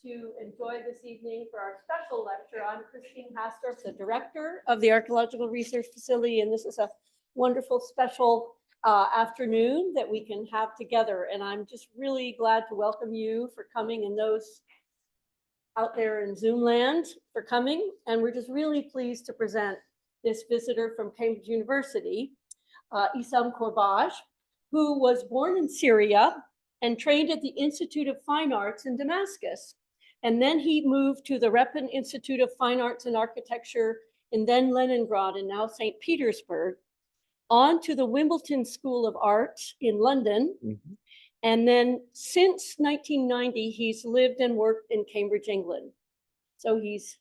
to enjoy this evening for our special lecture. I'm Christine Hastorf, the director of the Archaeological Research Facility, and this is a wonderful special afternoon that we can have together. And I'm just really glad to welcome you for coming, and those out there in Zoom land for coming. And we're just really pleased to present this visitor from Cambridge University, Issam Kourbaj, who was born in Syria and trained at the Institute of Fine Arts in Damascus. And then he moved to the Repin Institute of Fine Arts and Architecture in then Leningrad and now St Petersburg, on to the Wimbledon School of Art in London. Mm-hmm. And then since 1990, he's lived and worked in Cambridge, England. So he's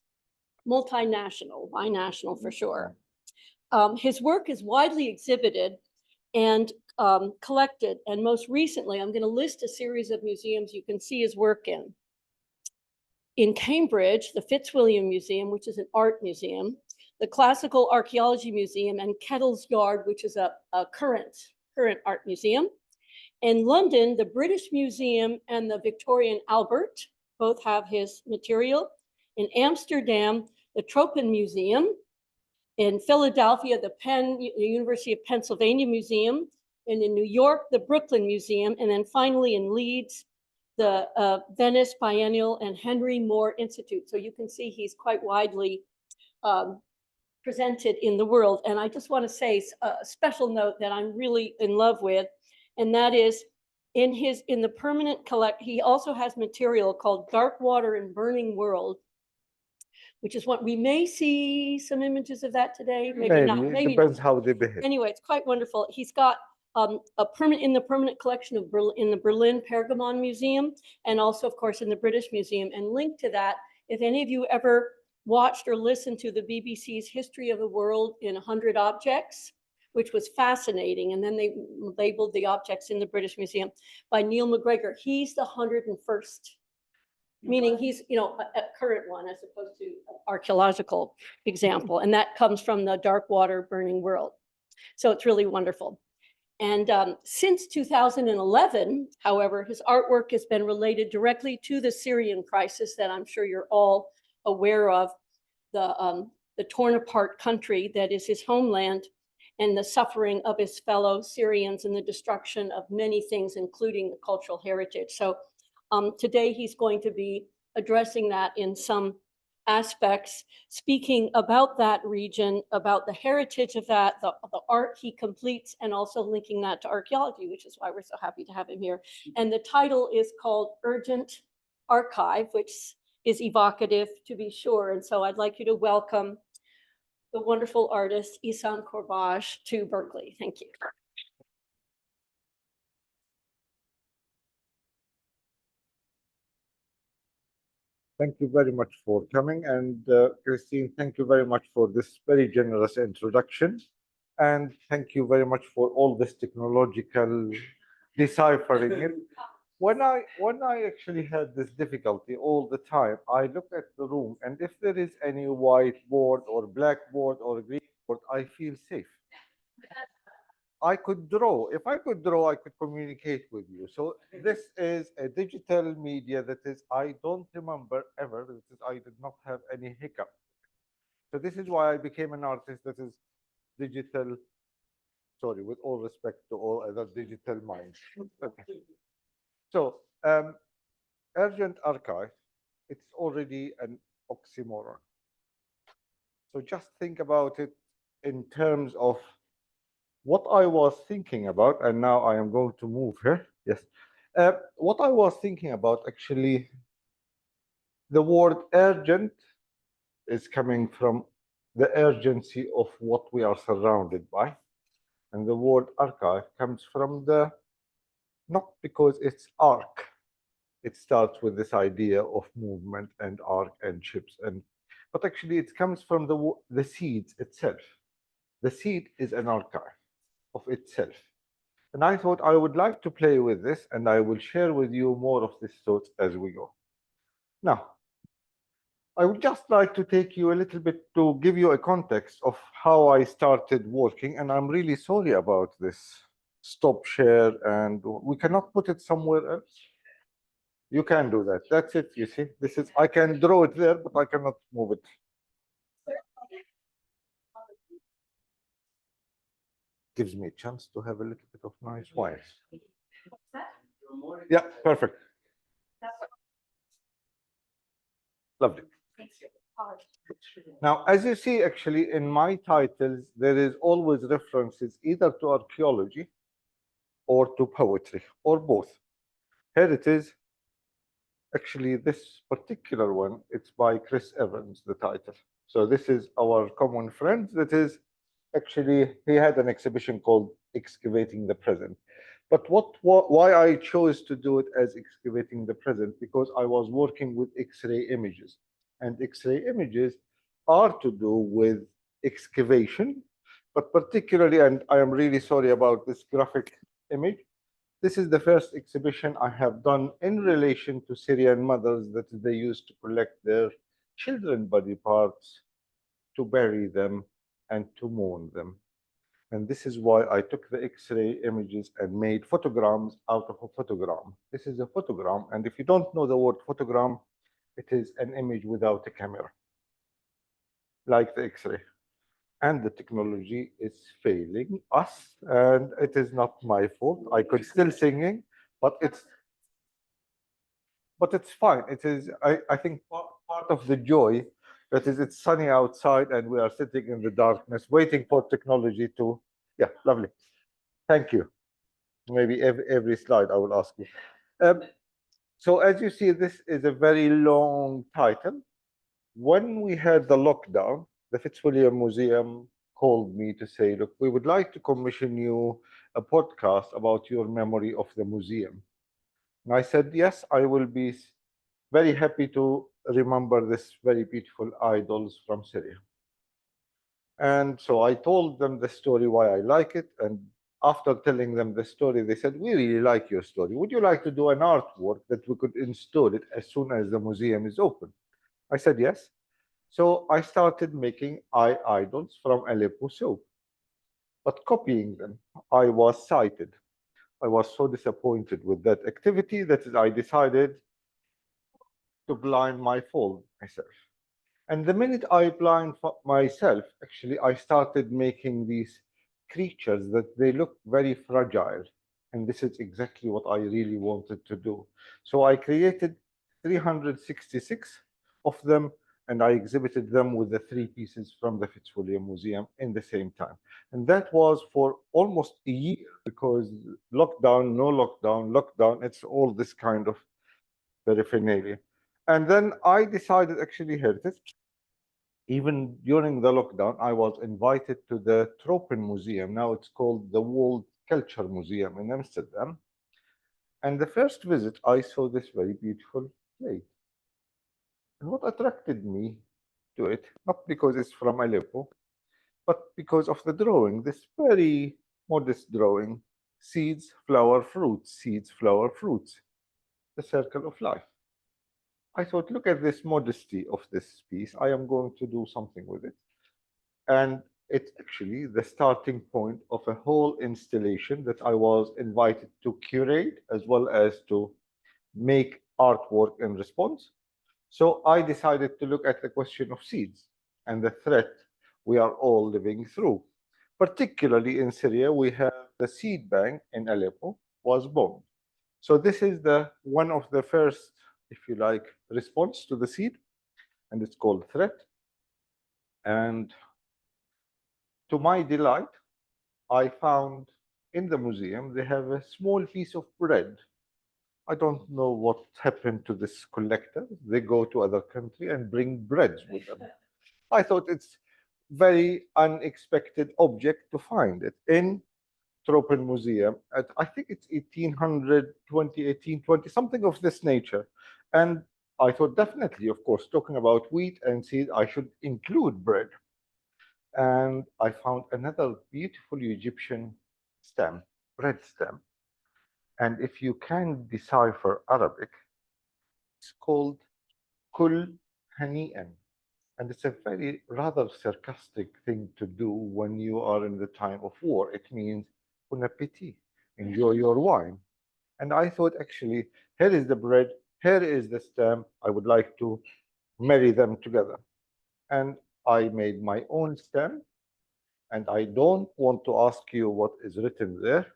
multinational, binational for sure. His work is widely exhibited and collected. And most recently, I'm going to list a series of museums you can see his work in. In Cambridge, the Fitzwilliam Museum, which is an art museum, the Classical Archaeology Museum, and Kettle's Yard, which is a current art museum. In London, the British Museum and the Victorian Albert both have his material. In Amsterdam, the Repin Museum. In Philadelphia, the University of Pennsylvania Museum. And in New York, the Brooklyn Museum. And then finally in Leeds, the Venice Biennial and Henry Moore Institute. So you can see he's quite widely presented in the world. And I just want to say a special note that I'm really in love with, and that is in the permanent collect, he also has material called Dark Water and Burning World, which is what we may see some images of that today, maybe not. Maybe depends how they behave. Anyway, it's quite wonderful. He's got in the permanent collection of in the Berlin Pergamon Museum, and also, of course, in the British Museum. And linked to that, if any of you ever watched or listened to the BBC's History of the World in 100 Objects, which was fascinating, and then they labeled the objects in the British Museum by Neil McGregor. He's the 101st, meaning he's, a current one as opposed to an archaeological example. And that comes from the Dark Water Burning World. So it's really wonderful. And since 2011, however, his artwork has been related directly to the Syrian crisis that I'm sure you're all aware of, the torn apart country that is his homeland, and the suffering of his fellow Syrians and the destruction of many things, including the cultural heritage. So today he's going to be addressing that in some aspects, speaking about that region, about the heritage of that, the art he completes, and also linking that to archaeology, which is why we're so happy to have him here. And the title is called Urgent Archive, which is evocative to be sure. And so I'd like you to welcome the wonderful artist Issam Kourbaj to Berkeley. Thank you. Thank you very much for coming. And Christine, thank you very much for this very generous introduction. And thank you very much for all this technological deciphering it. When I actually had this difficulty all the time, I look at the room, and if there is any whiteboard or blackboard or green board, I feel safe. I could draw. If I could draw, I could communicate with you. So this is a digital media that is, I don't remember ever, I did not have any hiccup. So this is why I became an artist that is digital. Sorry, with all respect to all other digital minds. Okay. So, urgent archive, it's already an oxymoron. So just think about it in terms of what I was thinking about, and now I am going to move here. Yes. What I was thinking about, actually, the word urgent is coming from the urgency of what we are surrounded by. And the word archive comes from not because it's arc. It starts with this idea of movement and arc and ships, but actually it comes from the seeds itself. The seed is an archive of itself. And I thought I would like to play with this, and I will share with you more of these thoughts as we go. Now, I would just like to take you a little bit to give you a context of how I started working, and I'm really sorry about this stop share, and we cannot put it somewhere else. You can do that. That's it, you see. This is, I can draw it there, but I cannot move it. Gives me a chance to have a little bit of nice wine. Yeah, perfect. Lovely. Now, as you see, actually, in my titles, there is always references either to archaeology or to poetry, or both. Here it is. Actually, this particular one, it's by Chris Evans, the title. So this is our common friend. That is actually, he had an exhibition called Excavating the Present. But why I chose to do it as Excavating the Present, because I was working with X-ray images. And X-ray images are to do with excavation, but particularly, and I am really sorry about this graphic image, this is the first exhibition I have done in relation to Syrian mothers that they used to collect their children body parts, to bury them, and to mourn them. And this is why I took the X-ray images and made photograms out of a photogram. This is a photogram, and if you don't know the word photogram, it is an image without a camera, like the X-ray. And the technology is failing us, and it is not my fault. I could still singing, but it's fine. It is, I think, part of the joy that is it's sunny outside and we are sitting in the darkness waiting for technology to, yeah, lovely. Thank you. Maybe every slide I will ask you. So as you see, this is a very long title. When we had the lockdown, the Fitzwilliam Museum called me to say, look, we would like to commission you a podcast about your memory of the museum. And I said, yes, I will be very happy to remember this very beautiful idols from Syria. And so I told them the story, why I like it. And after telling them the story, they said, we really like your story. Would you like to do an artwork that we could install it as soon as the museum is open? I said, yes. So I started making idols from Aleppo soap. But copying them, I was cited. I was so disappointed with that activity that I decided to blind my fold myself. And the minute I blind myself, actually, I started making these creatures that they look very fragile. And this is exactly what I really wanted to do. So I created 366 of them, and I exhibited them with the 3 pieces from the Fitzwilliam Museum in the same time. And that was for almost a year, because lockdown, no lockdown, lockdown, it's all this kind of paraphernalia. And then I decided, actually, here it is. Even during the lockdown, I was invited to the Repin Museum. Now it's called the World Culture Museum in Amsterdam. And the first visit, I saw this very beautiful plate. And what attracted me to it, not because it's from Aleppo, but because of the drawing, this very modest drawing: seeds, flower, fruits, seeds, flower, fruits, the circle of life. I thought, look at this modesty of this piece. I am going to do something with it. And it's actually the starting point of a whole installation that I was invited to curate as well as to make artwork in response. So I decided to look at the question of seeds and the threat we are all living through. Particularly in Syria, we have the seed bank in Aleppo was bombed. So this is the one of the first, if you like, response to the seed, and it's called threat. And to my delight, I found in the museum they have a small piece of bread. I don't know what happened to this collector. They go to other country and bring breads with them. I thought it's very unexpected object to find it in Tropen Museum at, I think it's 1820, 1820, something of this nature. And I thought, definitely, of course, talking about wheat and seed, I should include bread. And I found another beautiful Egyptian stamp, bread stamp. And if you can decipher Arabic, it's called Kul Hani'an. And it's a very rather sarcastic thing to do when you are in the time of war. It means bon appetit, enjoy your wine. And I thought, actually, here is the bread here is the stamp. I would like to marry them together. And I made my own stamp. And I don't want to ask you what is written there,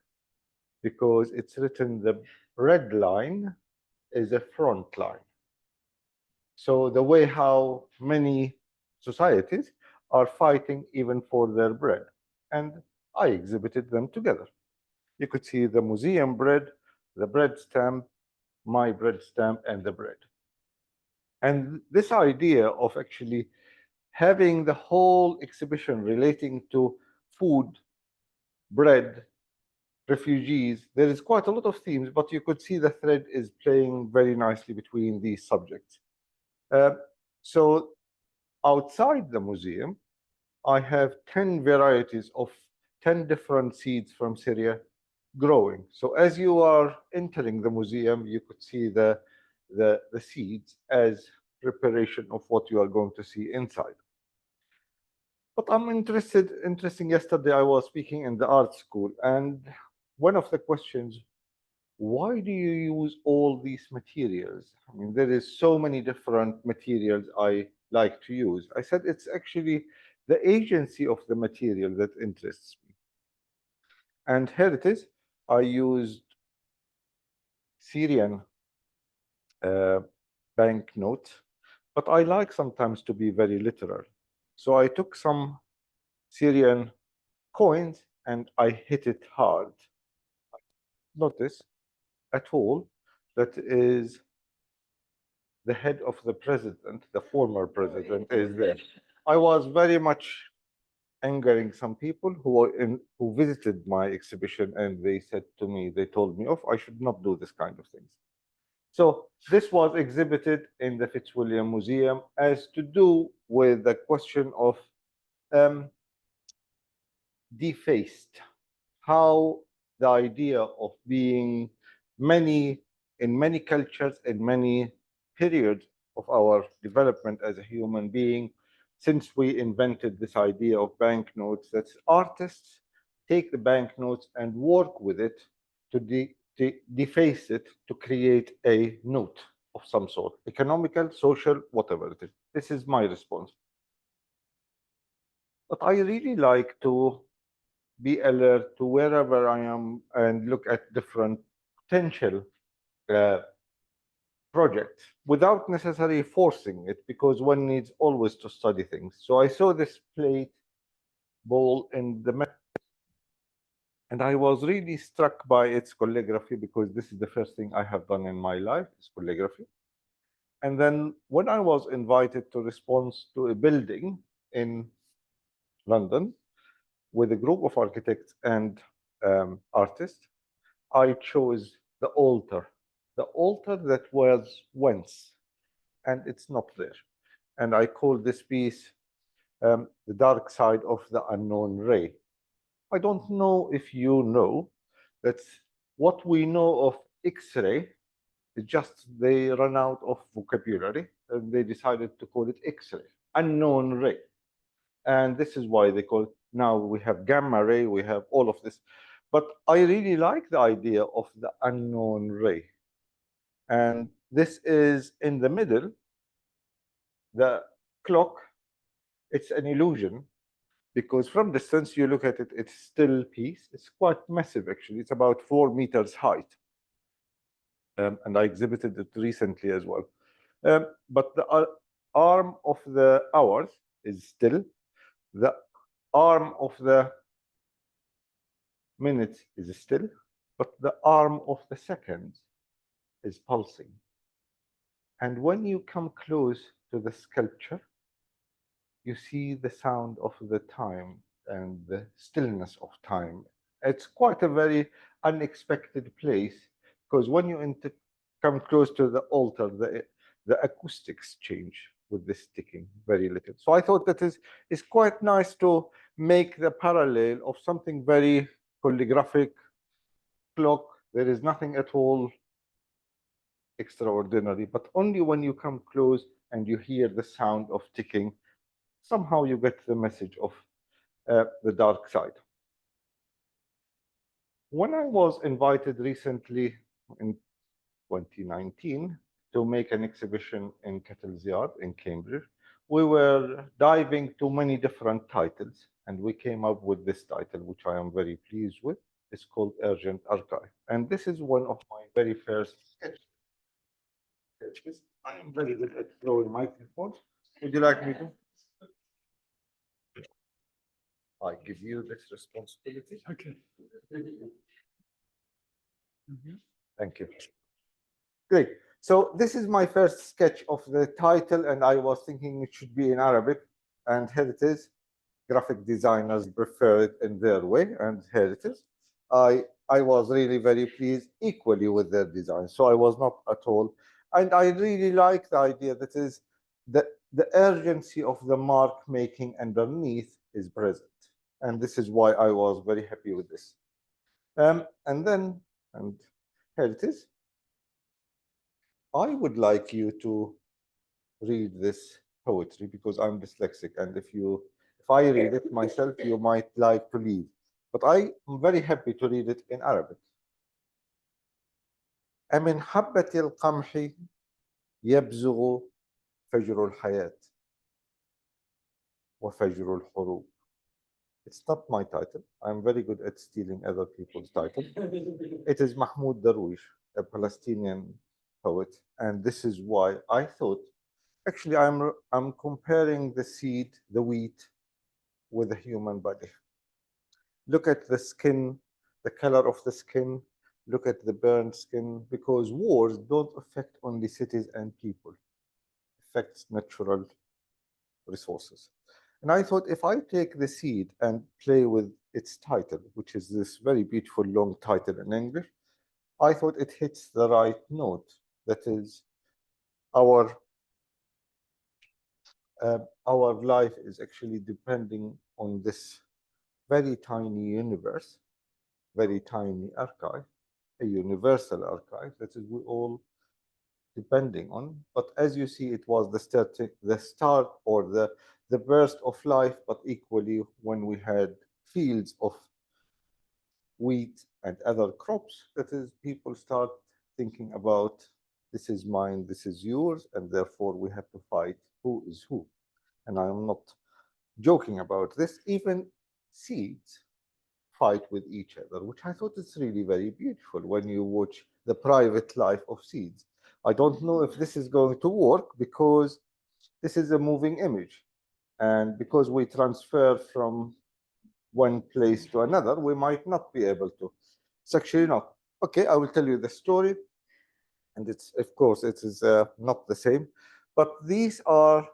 because it's written the red line is a front line. So the way how many societies are fighting even for their bread. And I exhibited them together. You could see the museum bread, the bread stamp, my bread stamp, and the bread. And this idea of actually having the whole exhibition relating to food, bread, refugees, there is quite a lot of themes, but you could see the thread is playing very nicely between these subjects. So outside the museum, I have 10 varieties of 10 different seeds from Syria growing. So as you are entering the museum, you could see the seeds as preparation of what you are going to see inside. But I'm interesting, yesterday I was speaking in the art school, and one of the questions, why do you use all these materials? I mean, there is so many different materials I like to use. I said, it's actually the agency of the material that interests me. And here it is. I used Syrian banknote, but I like sometimes to be very literal. So I took some Syrian coins and I hit it hard. Notice at all that is the head of the president, the former president, is there. I was very much angering some people who visited my exhibition, and they said to me, they told me off, I should not do this kind of things. So this was exhibited in the Fitzwilliam Museum as to do with the question of defaced, how the idea of being in many cultures, in many periods of our development as a human being, since we invented this idea of banknotes, that artists take the banknotes and work with it to deface it to create a note of some sort, economical, social, whatever it is. This is my response. But I really like to be alert to wherever I am and look at different potential projects without necessarily forcing it, because one needs always to study things. So I saw this plate bowl in the and I was really struck by its calligraphy, because this is the first thing I have done in my life, is calligraphy. And then when I was invited to respond to a building in London with a group of architects and artists, I chose the altar that was once, and it's not there. And I called this piece The Dark Side of the Unknown Ray. I don't know if you know that what we know of X-ray is just they run out of vocabulary and they decided to call it X-ray, unknown ray. And this is why they call it, now we have gamma ray, we have all of this. But I really like the idea of the unknown ray. And this is in the middle, the clock, it's an illusion, because from distance you look at it, it's still piece. It's quite massive, actually. It's about 4 meters height. And I exhibited it recently as well. But the arm of the hours is still. The arm of the minutes is still, but the arm of the seconds is pulsing. And when you come close to the sculpture, you see the sound of the time and the stillness of time. It's quite a very unexpected place, because when you come close to the altar, the acoustics change with this ticking very little. So I thought that is quite nice to make the parallel of something very calligraphic, clock. There is nothing at all extraordinary, but only when you come close and you hear the sound of ticking, somehow you get the message of the dark side. When I was invited recently in 2019 to make an exhibition in Kettle's yard in Cambridge. We were diving to many different titles, and we came up with this title, which I am very pleased with. It's called Urgent Archive. And this is one of my very first sketches. I am very good at throwing microphones. Would you like me to? I give you this responsibility. Okay. Thank you. Great. So this is my first sketch of the title, and I was thinking it should be in Arabic, and here it is. Graphic designers prefer it in their way, and here it is. I was really very pleased equally with their design, so I was not at all. And I really like the idea that is the urgency of the mark making underneath is present. And this is why I was very happy with this. And here it is. I would like you to read this poetry because I'm dyslexic, and if I read it myself, you might like to leave. But I am very happy to read it in Arabic. أمن حبة القمح يبزغ فجر الحياة وفجر الحروب. It's not my title. I'm very good at stealing other people's titles. It is Mahmoud Darwish, a Palestinian poet, and this is why I thought, actually, I'm comparing the seed, the wheat, with the human body. Look at the skin, the color of the skin. Look at the burned skin, because wars don't affect only cities and people. It affects natural resources. And I thought if I take the seed and play with its title, which is this very beautiful long title in English, I thought it hits the right note. That is, our life is actually depending on this very tiny universe, very tiny archive, a universal archive that is we all depending on. But as you see, it was the start or the burst of life, but equally when we had fields of wheat and other crops, that is, people start thinking about this is mine, this is yours, and therefore we have to fight who is who. And I'm not joking about this. Even seeds fight with each other, which I thought is really very beautiful when you watch the private life of seeds. I don't know if this is going to work because this is a moving image. And because we transfer from one place to another, we might not be able to. It's actually not. Okay, I will tell you the story. And it's, of course, it is not the same. But these are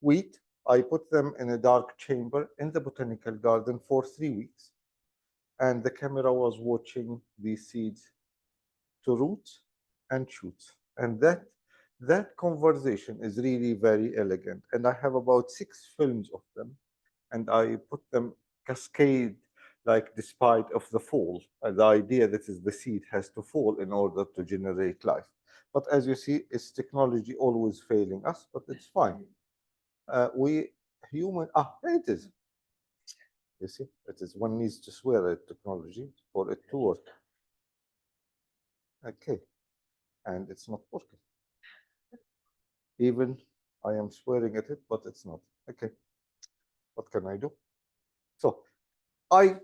wheat. I put them in a dark chamber in the botanical garden for 3 weeks. And the camera was watching these seeds to roots and shoots. And that conversation is really very elegant. And I have about 6 films of them. And I put them cascade, like despite of the fall. The idea that is the seed has to fall in order to generate life. But as you see, it's technology always failing us, but it's fine. Here it is. You see, it is, one needs to swear at technology for it to work. Okay, and it's not working. Even I am swearing at it, but it's not. Okay, what can I do? So I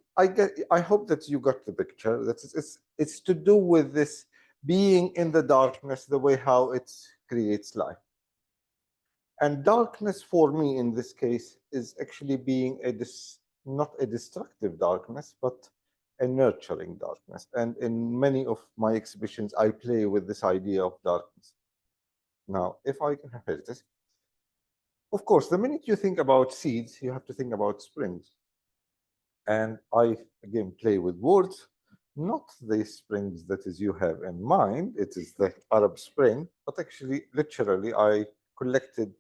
hope that you got the picture. That it's to do with this being in the darkness, the way how it creates life. And darkness for me in this case is actually being not a destructive darkness, but a nurturing darkness. And in many of my exhibitions, I play with this idea of darkness. Now, if I can have this, of course, the minute you think about seeds, you have to think about springs. And I, again, play with words, not the springs that is you have in mind, it is the Arab Spring, but actually, literally, I collected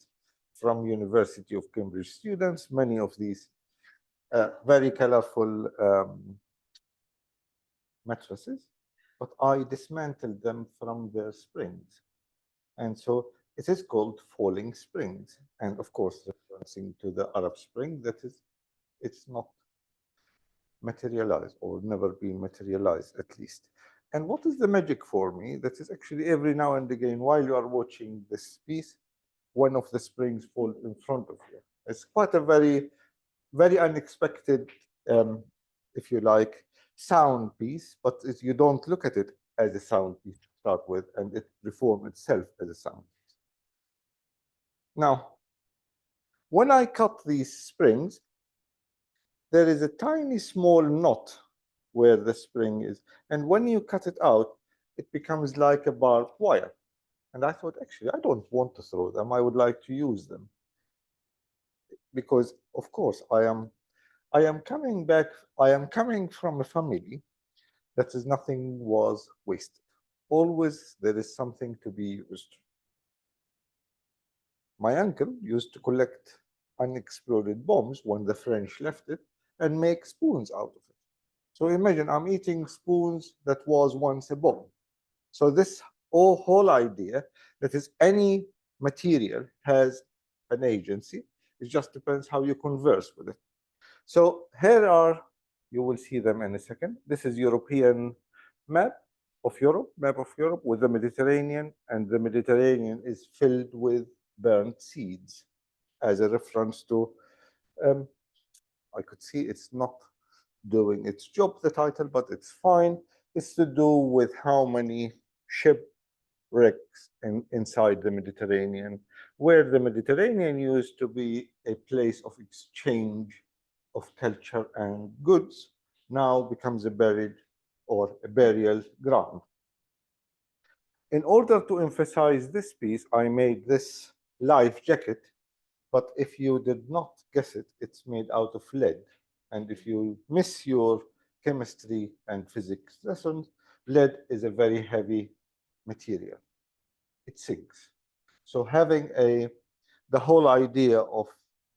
from University of Cambridge students many of these very colorful mattresses, but I dismantled them from their springs. And so it is called falling springs. And of course, referencing to the Arab Spring, that is, it's not materialized or never been materialized at least. And what is the magic for me? That is actually every now and again, while you are watching this piece, one of the springs fall in front of you. It's quite a very, very unexpected, if you like, sound piece, but you don't look at it as a sound piece to start with, and it reforms itself as a sound piece. Now, when I cut these springs, there is a tiny small knot where the spring is. And when you cut it out, it becomes like a barbed wire. And I thought, actually, I don't want to throw them. I would like to use them. Because, of course, I am coming from a family that is nothing was wasted. Always there is something to be used. My uncle used to collect unexploded bombs when the French left it and make spoons out of it. So imagine I'm eating spoons that was once a bomb. So this whole idea that is any material has an agency, it just depends how you converse with it. So here are, you will see them in a second. This is European map of Europe with the Mediterranean, and the Mediterranean is filled with burnt seeds as a reference to, I could see it's not doing its job, the title, but it's fine. It's to do with how many shipwrecks inside the Mediterranean, where the Mediterranean used to be a place of exchange of culture and goods, now becomes a burial ground. In order to emphasize this piece, I made this life jacket, but if you did not guess it, it's made out of lead. And if you miss your chemistry and physics lessons, lead is a very heavy material. It sinks. So having the whole idea of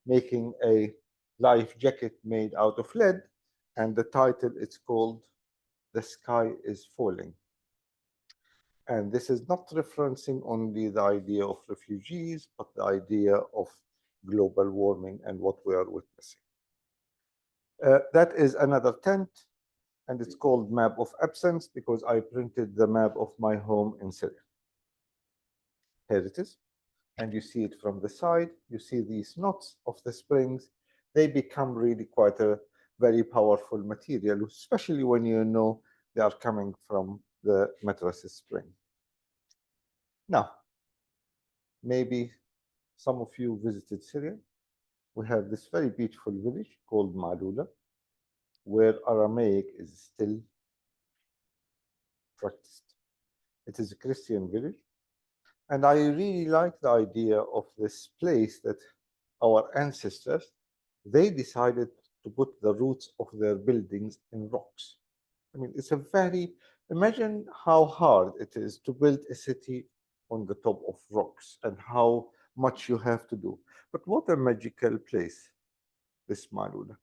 making a life jacket made out of lead, and the title it's called The Sky is Falling. And this is not referencing only the idea of refugees, but the idea of global warming and what we are witnessing. That is another tent, and it's called Map of Absence because I printed the map of my home in Syria. Here it is. And you see it from the side. You see these knots of the springs. They become really quite a very powerful material, especially when you know they are coming from the matrix spring. Now, maybe some of you visited Syria. We have this very beautiful village called Malula, where Aramaic is still practiced. It is a Christian village. And I really like the idea of this place that our ancestors, they decided to put the roots of their buildings in rocks. I mean, it's a very, imagine how hard it is to build a city on the top of rocks and how much you have to do. But what a magical place, this Malula.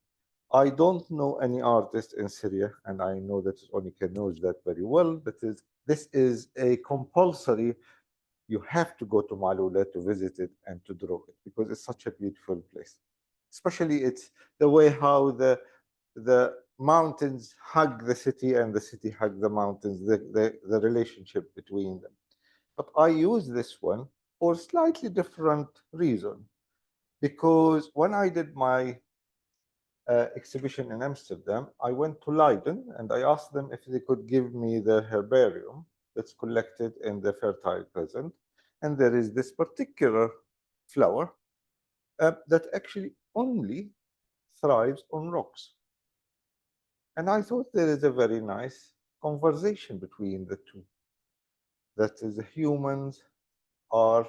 I don't know any artist in Syria, and I know that Onika knows that very well. This is a compulsory, you have to go to Malula to visit it and to draw it because it's such a beautiful place. Especially it's the way how the mountains hug the city and the city hug the mountains, the relationship between them. But I use this one for a slightly different reason. Because when I did my exhibition in Amsterdam, I went to Leiden and I asked them if they could give me the herbarium that's collected in the Fertile Crescent. And there is this particular flower that actually only thrives on rocks. And I thought there is a very nice conversation between the two. That is, the humans are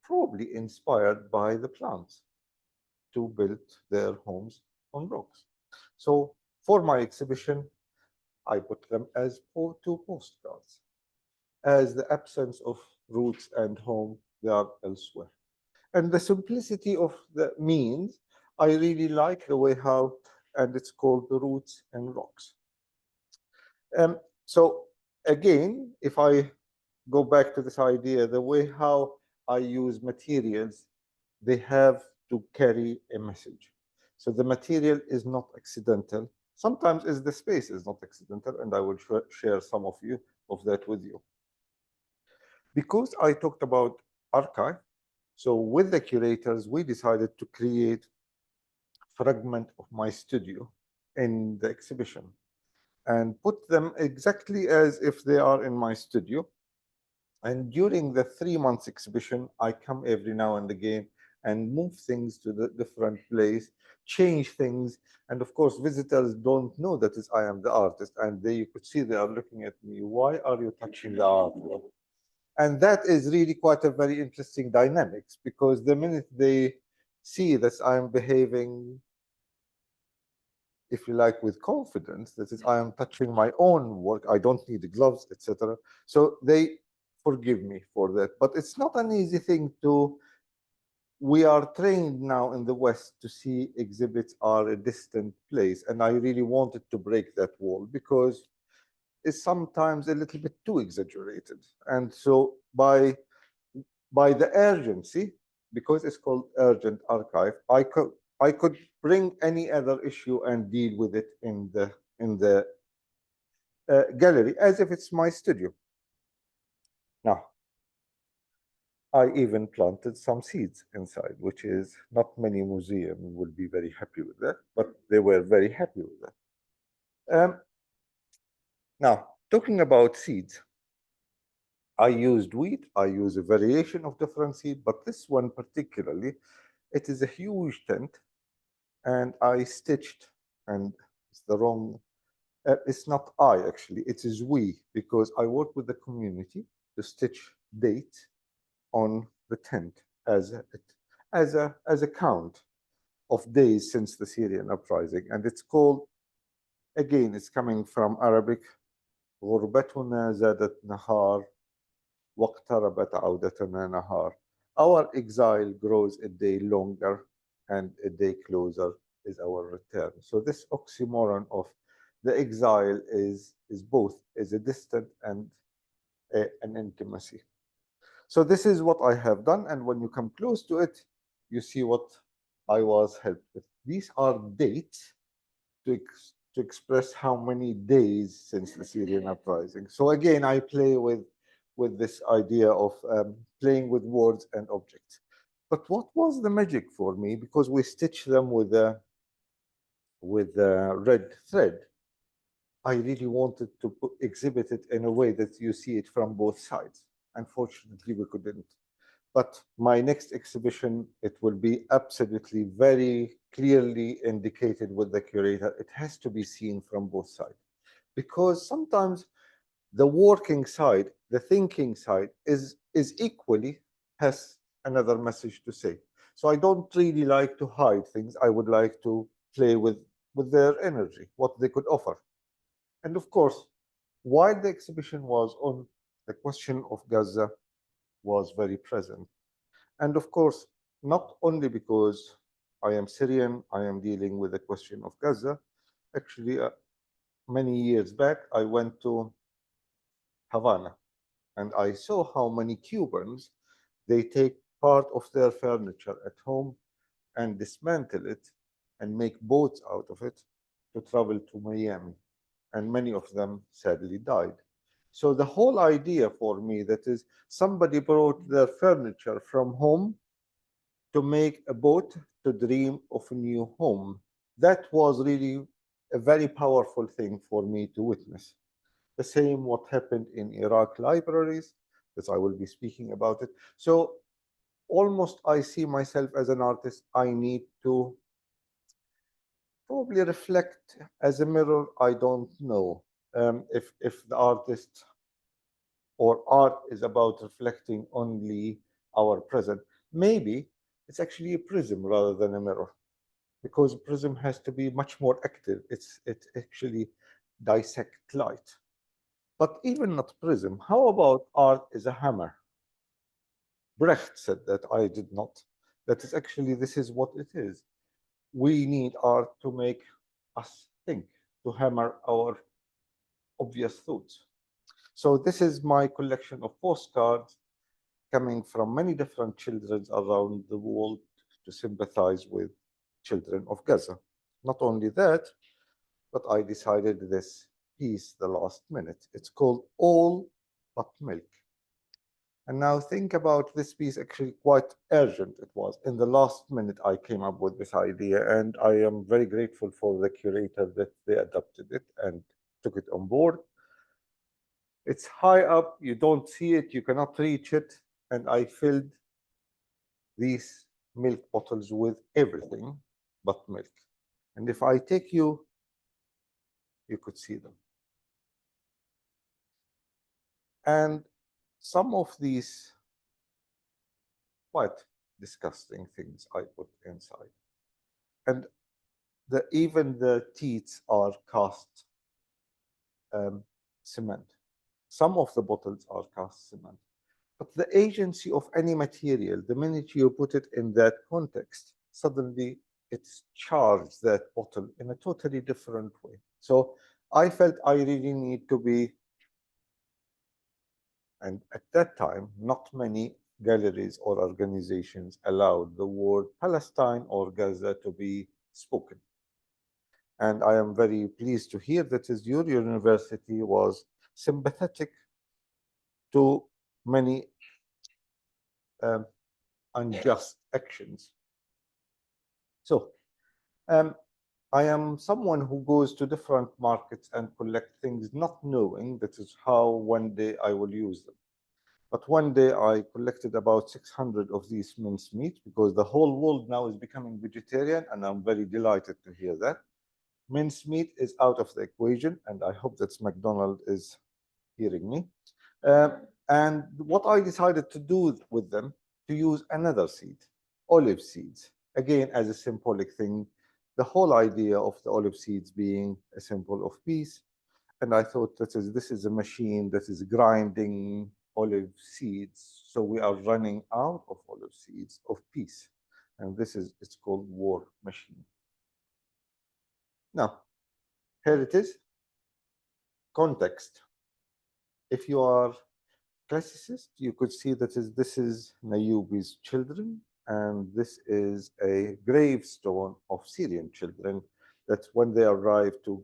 probably inspired by the plants to build their homes on rocks. So for my exhibition, I put them as two postcards. As the absence of roots and home, they are elsewhere. And the simplicity of the means, I really like the way how, and it's called the roots and rocks. So again, if I go back to this idea, the way how I use materials, they have to carry a message. So the material is not accidental. Sometimes the space is not accidental, and I will share some of you of that with you. Because I talked about archive, so with the curators, we decided to create a fragment of my studio in the exhibition and put them exactly as if they are in my studio. And during the 3 months exhibition, I come every now and again and move things to the different place, change things. And of course, visitors don't know that I am the artist. And you could see they are looking at me, why are you touching the artwork? And that is really quite a very interesting dynamics, because the minute they see that I'm behaving, if you like, with confidence, that I am touching my own work, I don't need gloves, etc. So they forgive me for that. But it's not an easy thing to, we are trained now in the West to see exhibits are a distant place. And I really wanted to break that wall, because it's sometimes a little bit too exaggerated. And so by the urgency, because it's called urgent archive, I could bring any other issue and deal with it in the gallery as if it's my studio. Now, I even planted some seeds inside, which is not many museums will be very happy with that, but they were very happy with that. Now, talking about seeds, I used wheat, I use a variation of different seed, but this one particularly, it is a huge tent, and I stitched, and it's the wrong, it's not I actually, it is we, because I work with the community to stitch date on the tent as a count of days since the Syrian uprising. And it's called, again, it's coming from Arabic, غربتنا زادت نهار واقتربت عودتنا نهار. Our exile grows a day longer and a day closer is our return. So this oxymoron of the exile is both, is a distant and an intimacy. So this is what I have done, and when you come close to it, you see what I was helped with. These are dates to express how many days since the Syrian uprising. So again, I play with this idea of playing with words and objects. But what was the magic for me? Because we stitch them with a red thread, I really wanted to exhibit it in a way that you see it from both sides. Unfortunately, we couldn't. But my next exhibition, it will be absolutely very clearly indicated with the curator. It has to be seen from both sides. Because sometimes the working side, the thinking side, is equally has another message to say. So I don't really like to hide things. I would like to play with their energy, what they could offer. And of course, while the exhibition was on, the question of Gaza was very present. And of course, not only because I am Syrian, I am dealing with the question of Gaza. Actually, many years back, I went to Havana, and I saw how many Cubans, they take part of their furniture at home and dismantle it and make boats out of it to travel to Miami. And many of them sadly died. So the whole idea for me, that is, somebody brought their furniture from home to make a boat to dream of a new home. That was really a very powerful thing for me to witness. The same what happened in Iraq libraries, as I will be speaking about it. So almost I see myself as an artist. I need to probably reflect as a mirror. I don't know if the artist or art is about reflecting only our present. Maybe it's actually a prism rather than a mirror, because a prism has to be much more active. It actually dissect light. But even not prism, how about art is a hammer? Brecht said that, I did not. That is actually, this is what it is. We need art to make us think, to hammer our obvious thoughts. So this is my collection of postcards coming from many different children around the world to sympathize with children of Gaza. Not only that, but I decided this piece the last minute. It's called All But Milk. And now think about this piece, actually quite urgent it was. In the last minute, I came up with this idea, and I am very grateful for the curator that they adopted it and took it on board. It's high up, you don't see it, you cannot reach it, and I filled these milk bottles with everything but milk. And if I take you, you could see them. And some of these quite disgusting things I put inside. And even the teats are cast cement. Some of the bottles are cast cement. But the agency of any material, the minute you put it in that context, suddenly it's charged that bottle in a totally different way. So I felt I really need to be, and at that time, not many galleries or organizations allowed the word Palestine or Gaza to be spoken. And I am very pleased to hear that your university was sympathetic to many unjust actions. So I am someone who goes to different markets and collect things not knowing that is how one day I will use them. But one day I collected about 600 of these mincemeat because the whole world now is becoming vegetarian, and I'm very delighted to hear that. Mincemeat is out of the equation, and I hope that McDonald is hearing me. And what I decided to do with them, to use another seed, olive seeds, again as a symbolic thing, the whole idea of the olive seeds being a symbol of peace. And I thought this is a machine that is grinding olive seeds, so we are running out of olive seeds of peace. And it's called war machine. Now, here it is. Context. If you are classicist, you could see that this is Nayubi's children, and this is a gravestone of Syrian children that when they arrived to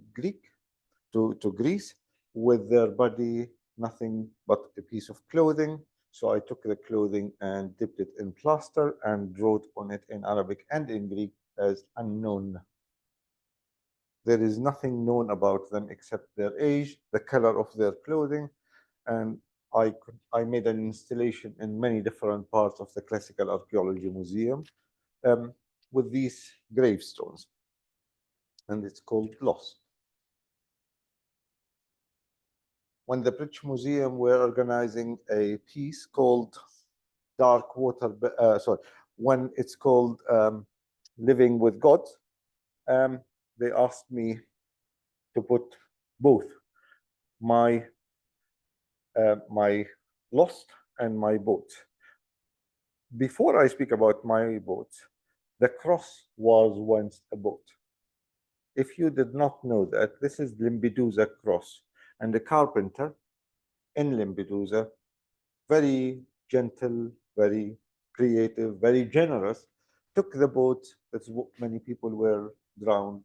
Greece, with their body nothing but a piece of clothing. So I took the clothing and dipped it in plaster and wrote on it in Arabic and in Greek as unknown. There is nothing known about them except their age, the color of their clothing, and I made an installation in many different parts of the Classical Archaeology Museum with these gravestones, and it's called Lost. When the British Museum were organizing a piece called Dark Water, when it's called Living with God, they asked me to put both my lost and my boat. Before I speak about my boat, the cross was once a boat. If you did not know that, this is Lampedusa cross, and the carpenter in Lampedusa, very gentle, very creative, very generous, took the boat that many people were drowned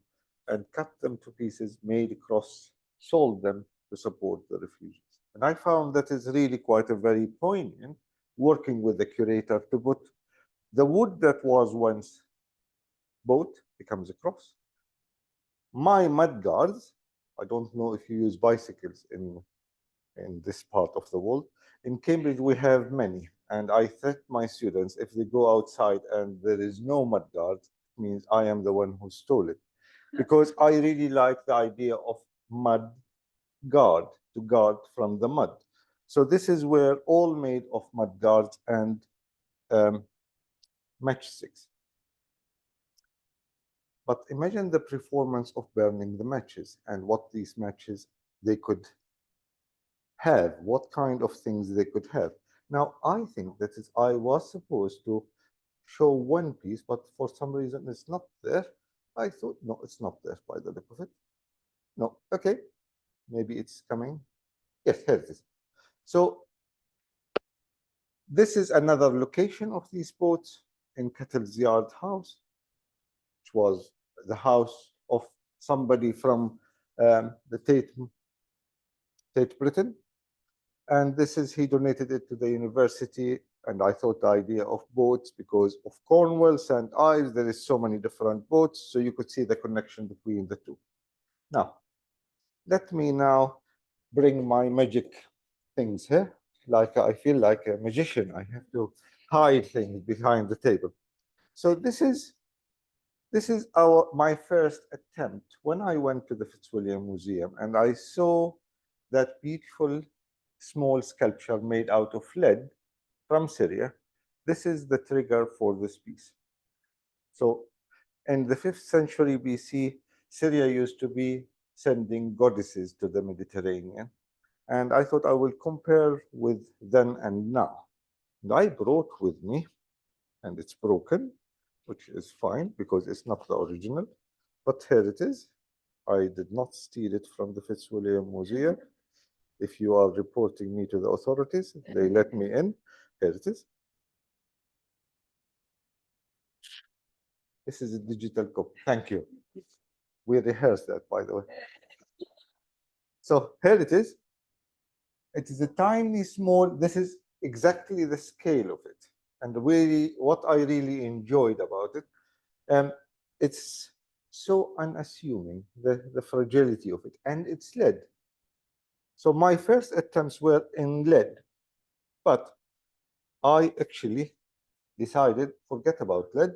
and cut them to pieces, made a cross, sold them to support the refugees. And I found that is really quite a very poignant, working with the curator to put the wood that was once boat becomes a cross. My mud guards, I don't know if you use bicycles in this part of the world. In Cambridge, we have many. And I threat my students, if they go outside and there is no mud guard, it means I am the one who stole it. Because I really like the idea of mud guard, to guard from the mud. So this is where all made of mud guards and matchsticks. But imagine the performance of burning the matches and what these matches they could have, what kind of things they could have. Now, I think that I was supposed to show one piece, but for some reason it's not there. I thought, no, it's not there by the look of it. No, okay, maybe it's coming. Yes, here it is. So this is another location of these boats in Kettle's yard house, which was the house of somebody from the Tate St. Britain. And this is, he donated it to the university. And I thought the idea of boats, because of Cornwall, St. Ives, there is so many different boats, so you could see the connection between the two. Now, let me now bring my magic things here. Like I feel like a magician. I have to hide things behind the table. So this is my first attempt when I went to the Fitzwilliam Museum and I saw that beautiful small sculpture made out of lead from Syria. This is the trigger for this piece. So in the 5th century BC, Syria used to be sending goddesses to the Mediterranean. And I thought I will compare with then and now. And I brought with me, and it's broken, which is fine because it's not the original, but here it is. I did not steal it from the Fitzwilliam Museum. If you are reporting me to the authorities, they let me in. Here it is. This is a digital copy. Thank you. We rehearsed that, by the way. So here it is. It is a tiny, small, this is exactly the scale of it. And really, what I really enjoyed about it, it's so unassuming, the fragility of it, and it's lead. So my first attempts were in lead, but I actually decided, forget about lead,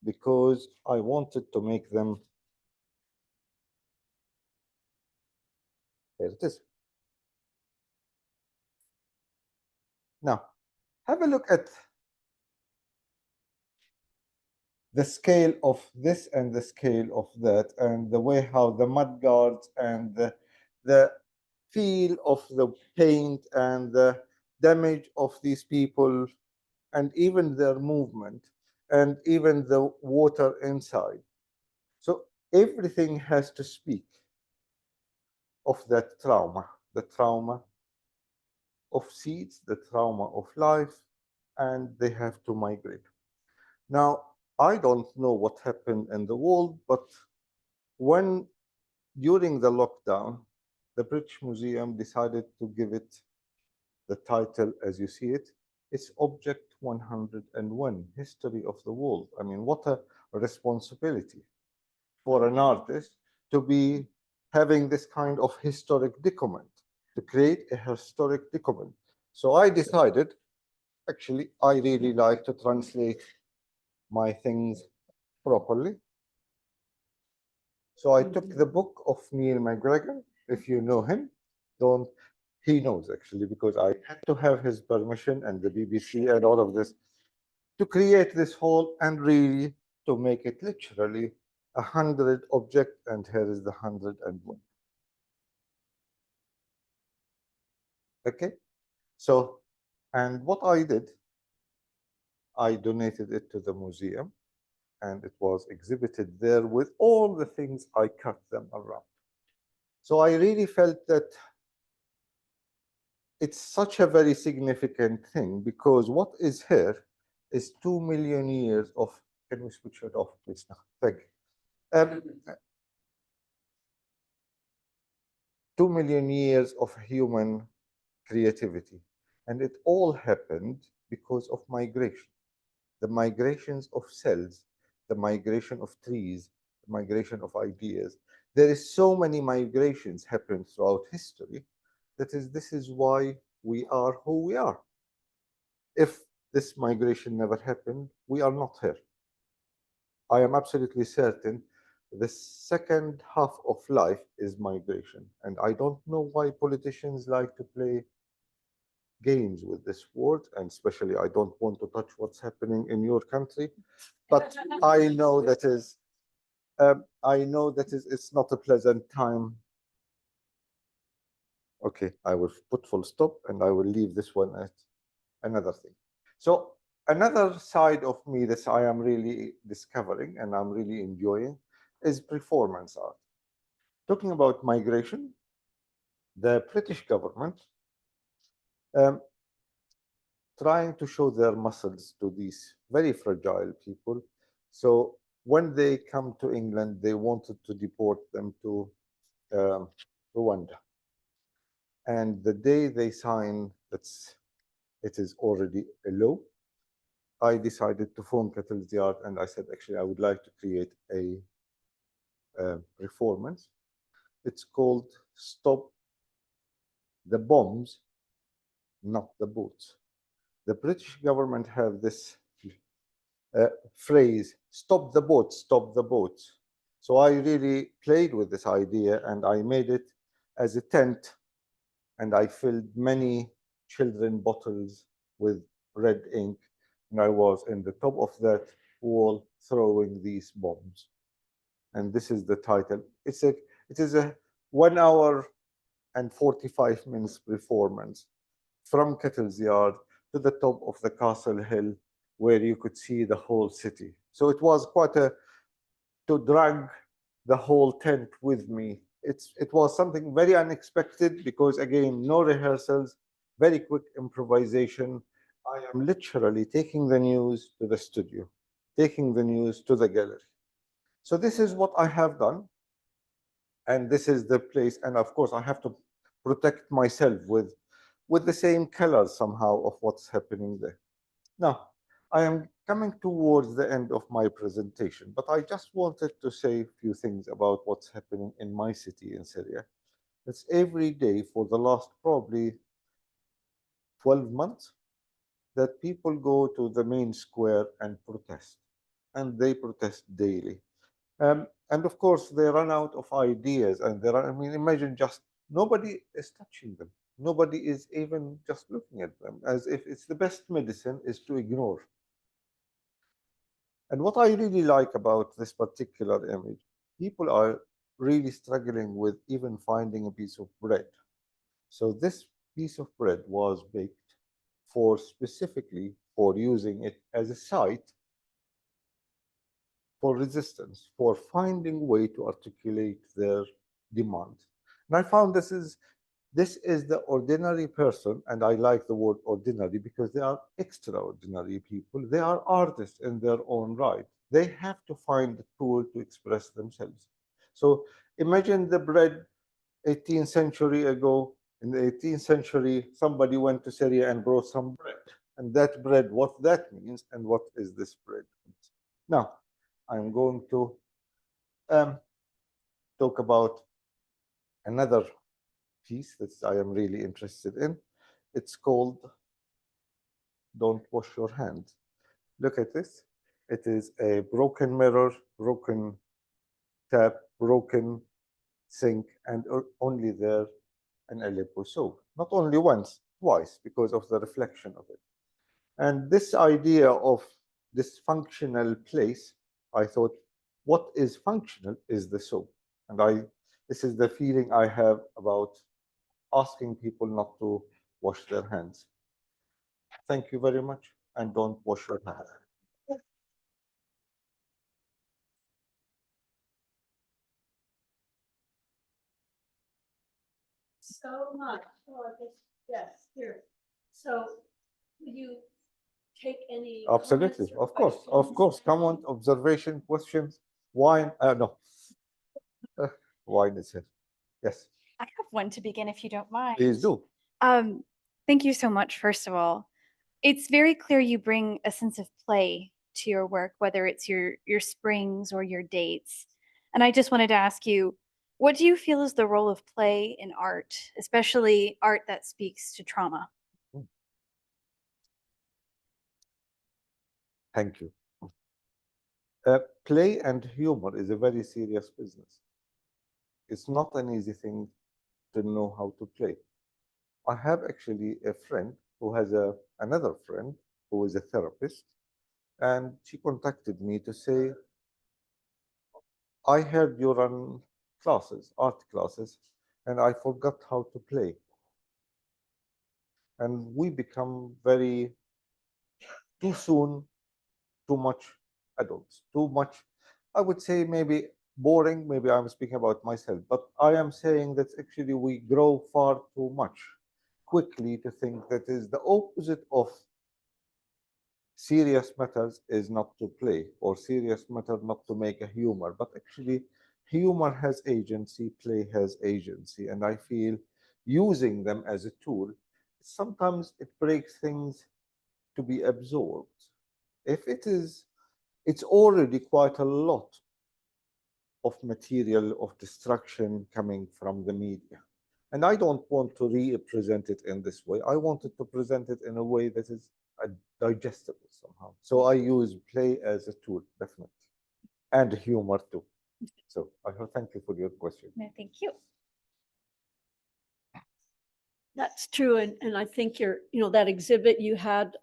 because I wanted to make them, here it is. Now, have a look at the scale of this and the scale of that, and the way how the mud guards and the feel of the paint and the damage of these people and even their movement and even the water inside. So everything has to speak of that trauma, the trauma of seeds, the trauma of life, and they have to migrate. Now, I don't know what happened in the world, but when during the lockdown, the British Museum decided to give it the title as you see it. It's Object 101, History of the World. I mean, what a responsibility for an artist to be having this kind of historic document, to create a historic document. So I decided, actually, I really like to translate my things properly. So I took the book of Neil McGregor, if you know him. Don't, he knows actually, because I had to have his permission and the BBC and all of this to create this whole and really to make it literally 100 object, and here is the 101. Okay, so, and what I did, I donated it to the museum and it was exhibited there with all the things I cut them around. So I really felt that it's such a very significant thing, because what is here is 2 million years of, can we switch it off, please? Now, thank you. 2 million years of human creativity. And it all happened because of migration. The migrations of cells, the migration of trees, the migration of ideas. There is so many migrations happen throughout history. This is why we are who we are. If this migration never happened, we are not here. I am absolutely certain the second half of life is migration. And I don't know why politicians like to play games with this word, and especially I don't want to touch what's happening in your country, but I know that is, it's not a pleasant time. Okay, I will put full stop and I will leave this one at another thing. So another side of me that I am really discovering and I'm really enjoying is performance art. Talking about migration, the British government trying to show their muscles to these very fragile people. So when they come to England, they wanted to deport them to Rwanda. And the day they sign that it is already a law, I decided to phone Kettle's Yard and I said, actually, I would like to create a performance. It's called Stop the Bombs, Not the Boats. The British government have this phrase, stop the boats, stop the boats. So I really played with this idea and I made it as a tent and I filled many children bottles with red ink and I was in the top of that wall throwing these bombs. And this is the title. It is a 1 hour and 45 minutes performance from Kettle's Yard to the top of the castle hill where you could see the whole city. So it was quite to drag the whole tent with me. It was something very unexpected because again, no rehearsals, very quick improvisation. I am literally taking the news to the studio, taking the news to the gallery. So this is what I have done. And this is the place. And of course, I have to protect myself with the same colors somehow of what's happening there. Now, I am coming towards the end of my presentation, but I just wanted to say a few things about what's happening in my city in Syria. It's every day for the last probably 12 months that people go to the main square and protest, and they protest daily. And of course, they run out of ideas, and I mean, imagine just nobody is touching them. Nobody is even just looking at them, as if it's the best medicine is to ignore. And what I really like about this particular image, people are really struggling with even finding a piece of bread. So this piece of bread was baked for specifically for using it as a site for resistance, for finding way to articulate their demand. And I found this is the ordinary person, and I like the word ordinary because they are extraordinary people. They are artists in their own right. They have to find a tool to express themselves. So imagine the bread 18th century ago. In the 18th century, somebody went to Syria and brought some bread. And that bread, what that means, and what is this bread? Now, I'm going to talk about another piece that I am really interested in. It's called Don't Wash Your Hands. Look at this. It is a broken mirror, broken tap, broken sink, and only there an Aleppo soap. Not only once, twice, because of the reflection of it. And this idea of this functional place, I thought, what is functional is the soap. And this is the feeling I have about asking people not to wash their hands. Thank you very much, and don't wash your hands. So much. Oh, I guess, yes, here. So will you take any Absolutely, comments or of course. questions? Comment, observation, questions, wine. No, wine is here. Yes, I have one to begin if you don't mind. please do. Um, Thank you so much, first of all. It's very clear you bring a sense of play to your work, whether it's your springs or your dates. And I just wanted to ask you, what do you feel is the role of play in art, especially art that speaks to trauma? Thank you. Play and humor is a very serious business. It's not an easy thing to know how to play. I have actually a friend who has another friend who is a therapist, and she contacted me to say, I heard you run classes, art classes, and I forgot how to play. And we become very, too soon, too much adults, too much, I would say maybe boring, maybe I'm speaking about myself, but I am saying that actually we grow far too much quickly to think that is the opposite of serious matters is not to play, or serious matter not to make a humor, but actually humor has agency, play has agency, and I feel using them as a tool, sometimes it breaks things to be absorbed. If it's already quite a lot of material of destruction coming from the media. And I don't want to represent it in this way. I wanted to present it in a way that is digestible somehow. So I use play as a tool, definitely, and humor too. So I thank you for your question. No, thank you. That's true, and I think that exhibit you had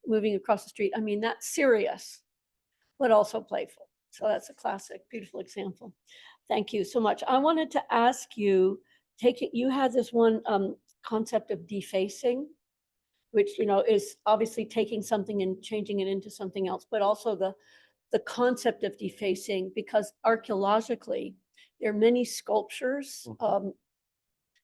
moving across the street. I mean, that's serious, but also playful. So that's a classic, beautiful example. Thank you so much. I wanted to ask you, you had this one concept of defacing, which is obviously taking something and changing it into something else, but also the concept of defacing, because archaeologically there are many sculptures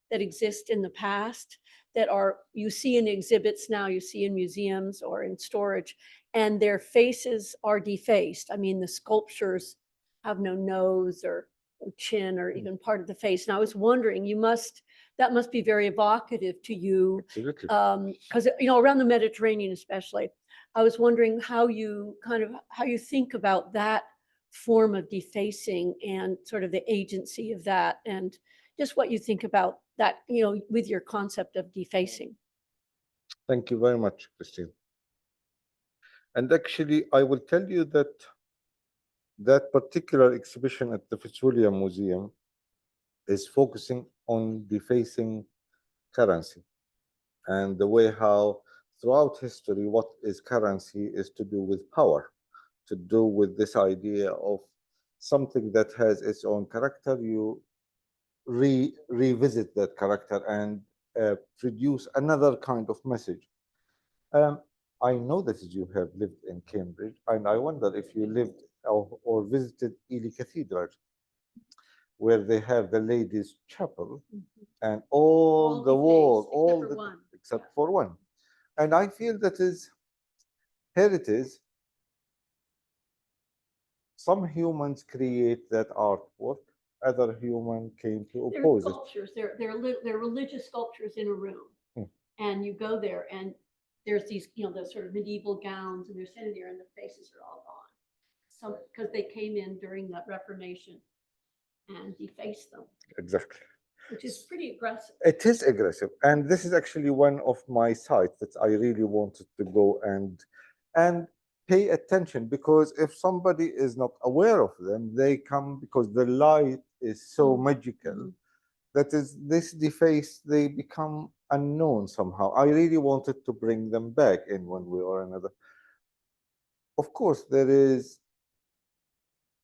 that exist in the past that you see in exhibits now, you see in museums or in storage, and their faces are defaced. I mean, the sculptures have no nose or no chin or even part of the face. And I was wondering, that must be very evocative to you. Absolutely. Because around the Mediterranean especially, I was wondering how you think about that form of defacing and sort of the agency of that, and just what you think about that, with your concept of defacing. Thank you very much, Christine. And actually, I will tell you that that particular exhibition at the Fitzwilliam Museum is focusing on defacing currency and the way how throughout history, what is currency is to do with power, to do with this idea of something that has its own character. You revisit that character and produce another kind of message. I know that you have lived in Cambridge, and I wonder if you lived or visited Ely Cathedral, where they have the ladies' chapel, and all the walls, except for one. And I feel that here it is. Some humans create that artwork, other human came to oppose it. Sculptures. They're religious sculptures in a room, and you go there, and there's these, the sort of medieval gowns, and they're sitting there, and the faces are all gone. So because they came in during the Reformation and defaced them. Exactly. Which is pretty aggressive. It is aggressive, and this is actually one of my sites that I really wanted to go and pay attention, because if somebody is not aware of them, they come because the light is so magical that is this deface, they become unknown somehow. I really wanted to bring them back in one way or another. Of course, there is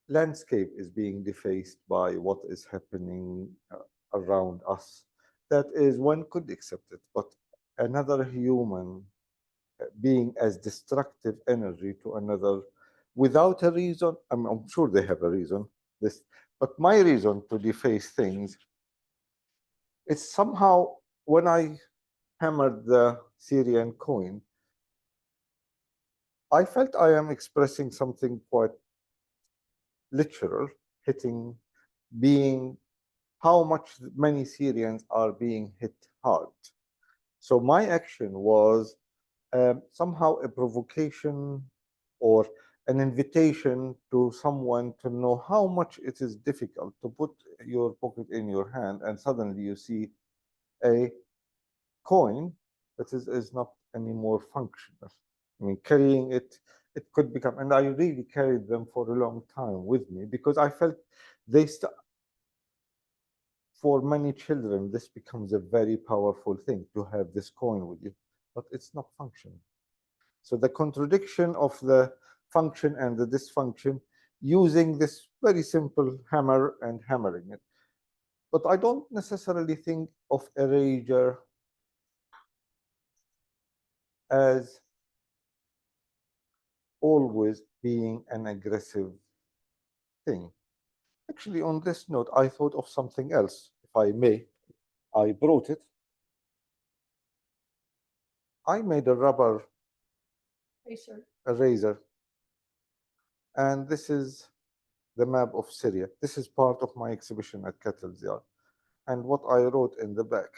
landscape is being defaced by what is happening around us. That is, one could accept it, but another human being as destructive energy to another without a reason, I'm sure they have a reason, but my reason to deface things, it's somehow when I hammered the Syrian coin, I felt I am expressing something quite literal, being how much many Syrians are being hit hard. So my action was somehow a provocation or an invitation to someone to know how much it is difficult to put your pocket in your hand and suddenly you see a coin that is not anymore functional. I mean, carrying it could become, and I really carried them for a long time with me because I felt for many children, this becomes a very powerful thing to have this coin with you, but it's not functional. So the contradiction of the function and the dysfunction, using this very simple hammer and hammering it. But I don't necessarily think of erasure as always being an aggressive thing. Actually, on this note, I thought of something else, if I may. I brought it. I made a rubber eraser. And this is the map of Syria. This is part of my exhibition at Kettle. and what I wrote in the back.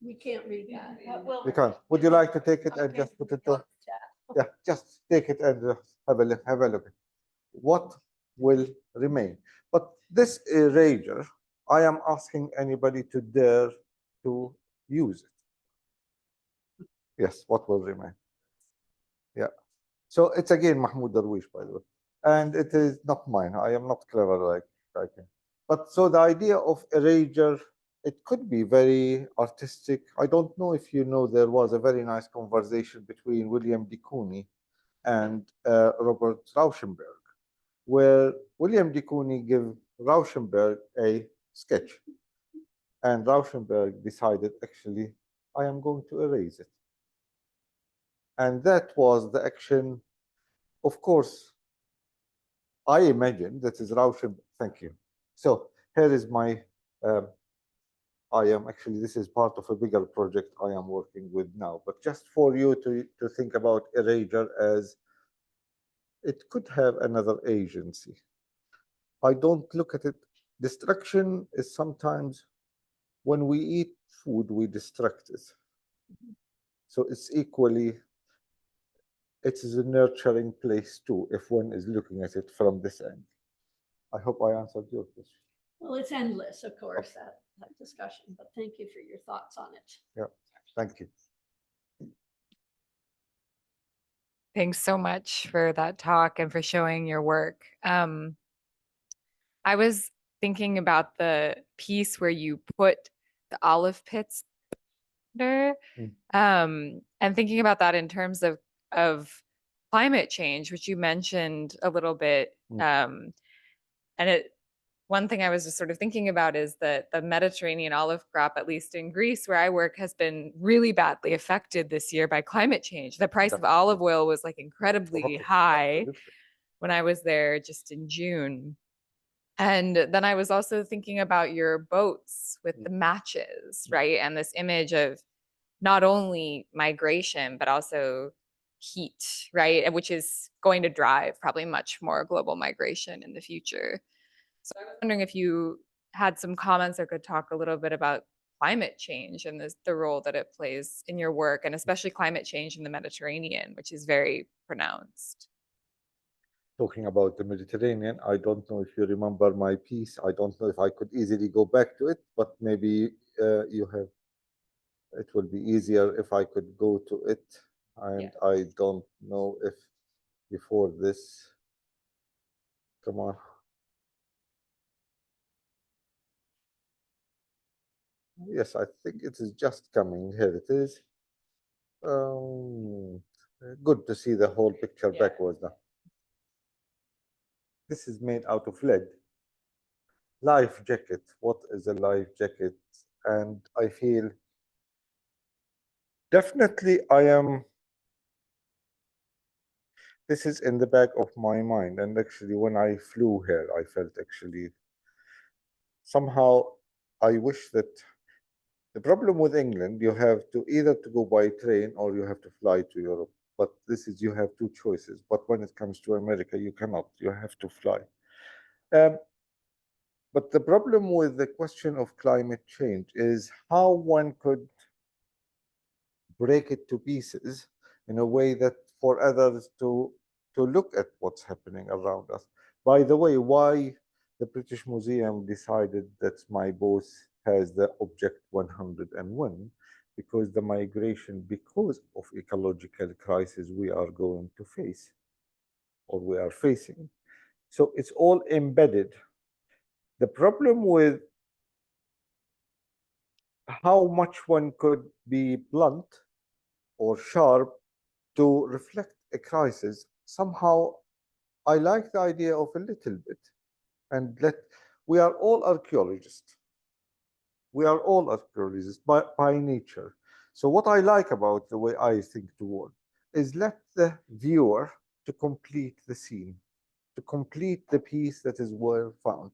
We can't read that. but we'll- We can't. Would you like to take it and Okay. just put it to? Chat. Yeah, just take it and have a look. Have a look. What will remain? But this eraser, I am asking anybody to dare to use it. Yes, what will remain? Yeah. So it's again Mahmoud Darwish, by the way, and it is not mine. I am not clever like him. But so the idea of eraser, it could be very artistic. I don't know if you know, there was a very nice conversation between William de Kooning and Robert Rauschenberg, where William de Kooning gave Rauschenberg a sketch, and Rauschenberg decided, actually, I am going to erase it. And that was the action. Of course, I imagine that is Rauschenberg. Thank you. So here is my, this is part of a bigger project I am working with now, but just for you to think about eraser as it could have another agency. I don't look at it. Destruction is sometimes when we eat food, we destruct it. So it's equally, it is a nurturing place too, if one is looking at it from this end. I hope I answered your question. Well, it's endless, of course, that discussion, but thank you for your thoughts on it. Yeah, thank you. Thanks so much for that talk and for showing your work. I was thinking about the piece where you put the olive pits under, and thinking about that in terms of climate change, which you mentioned a little bit. And one thing I was just sort of thinking about is that the Mediterranean olive crop, at least in Greece, where I work, has been really badly affected this year by climate change. The price of olive oil was like incredibly high when I was there just in June. And then I was also thinking about your boats with the matches, right? And this image of not only migration, but also heat, right? Which is going to drive probably much more global migration in the future. So I was wondering if you had some comments or could talk a little bit about climate change and the role that it plays in your work, and especially climate change in the Mediterranean, which is very pronounced. Talking about the Mediterranean, I don't know if you remember my piece. I don't know if I could easily go back to it, but maybe it will be easier if I could go to it. And yeah. I don't know if before this, come on. Yes, I think it is just coming. Here it is. Good to see the whole picture backwards now. This is made out of lead. Life jacket. What is a life jacket? And I feel definitely this is in the back of my mind. And actually, when I flew here, I felt actually somehow I wish that the problem with England, you have to either to go by train or you have to fly to Europe. But this is, you have two choices. But when it comes to America, you cannot. You have to fly. But the problem with the question of climate change is how one could break it to pieces in a way that for others to look at what's happening around us. By the way, why the British Museum decided that my boat has the object 101, because the migration, because of ecological crisis we are going to face, or we are facing. So it's all embedded. The problem with how much one could be blunt or sharp to reflect a crisis, somehow I like the idea of a little bit. And we are all archaeologists. We are all archaeologists by nature. So what I like about the way I think to work is let the viewer to complete the scene, to complete the piece that is well found.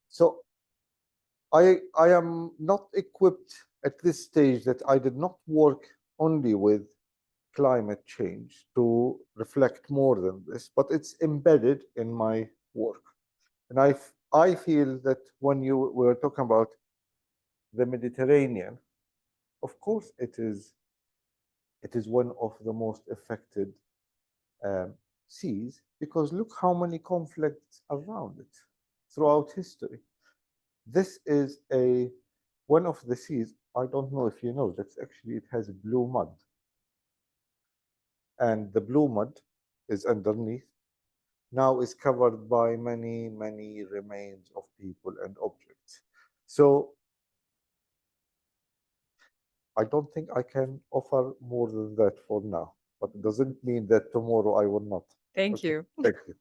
So I am not equipped at this stage that I did not work only with climate change to reflect more than this, but it's embedded in my work. And I feel that when you were talking about the Mediterranean, of course it is one of the most affected um, seas, because look how many conflicts around it throughout history. This is one of the seas. I don't know if you know, that's actually, it has blue mud, and the blue mud is underneath. Now is covered by many, many remains of people and objects. So I don't think I can offer more than that for now, but it doesn't mean that tomorrow I will not. Thank Okay, you. Thank you.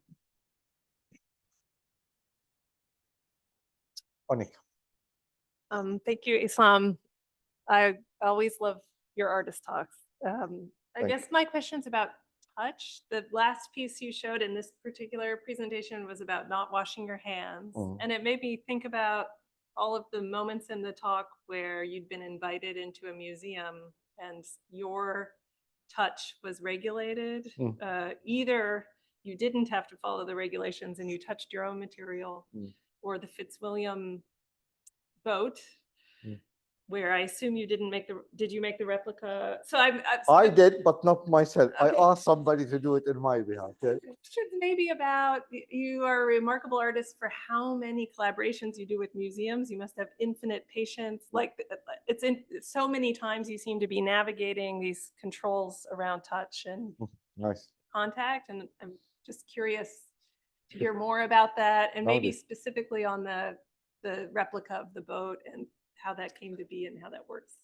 Monica. Thank you, Issam. I always love your artist talks. I Thank guess my question's about touch. The last piece you showed in this particular presentation was about not washing your hands. Mm. And it made me think about all of the moments in the talk where you'd been invited into a museum and your touch was regulated. Mm. Either you didn't have to follow the regulations and you touched your own material, Mm. or the Fitzwilliam boat, Mm. where I assume you didn't make did you make the replica? So I did, but not myself. Okay. I asked somebody to do it in my behalf. Okay? Questions maybe about, you are a remarkable artist for how many collaborations you do with museums. You must have infinite patience. Like it's so many times you seem to be navigating these controls around touch and Nice. contact. And I'm just curious to hear more about that, and maybe Noted. specifically on the replica of the boat and how that came to be and how that works.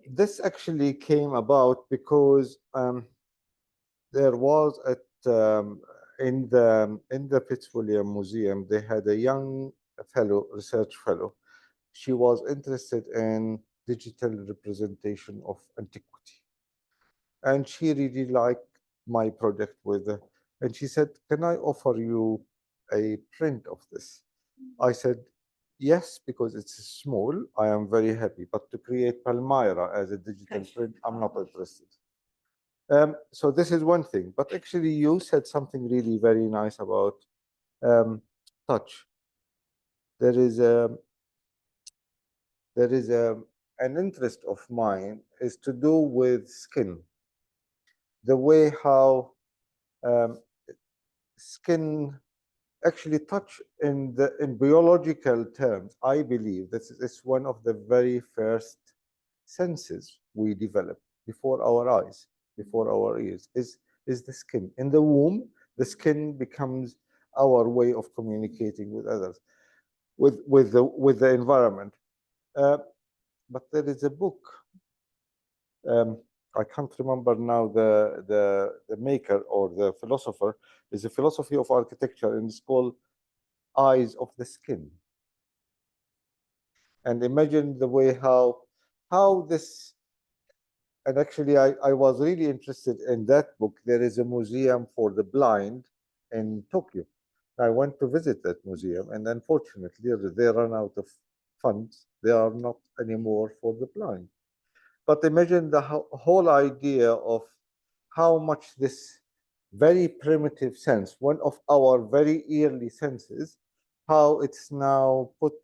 This actually came about because there was in the Fitzwilliam Museum, they had a young research fellow. She was interested in digital representation of antiquity, and she really liked my project and she said, "Can I offer you a print of this?" I said, "Yes, because it's small. I am very happy, but to create Palmyra as a digital print, I'm not interested." So this is one thing, but actually you said something really very nice about touch. There is an interest of mine is to do with skin, the way how skin actually touch in biological terms. I believe this is one of the very first senses we develop before our eyes, before our ears, is the skin. In the womb, the skin becomes our way of communicating with others, with the environment. But there is a book. I can't remember now the maker or the philosopher. Is a philosophy of architecture, and it's called Eyes of the Skin. And imagine the way how this, and actually I was really interested in that book. There is a museum for the blind in Tokyo. I went to visit that museum, and unfortunately they run out of funds. They are not anymore for the blind. But imagine the whole idea of how much this very primitive sense, one of our very early senses, how it's now put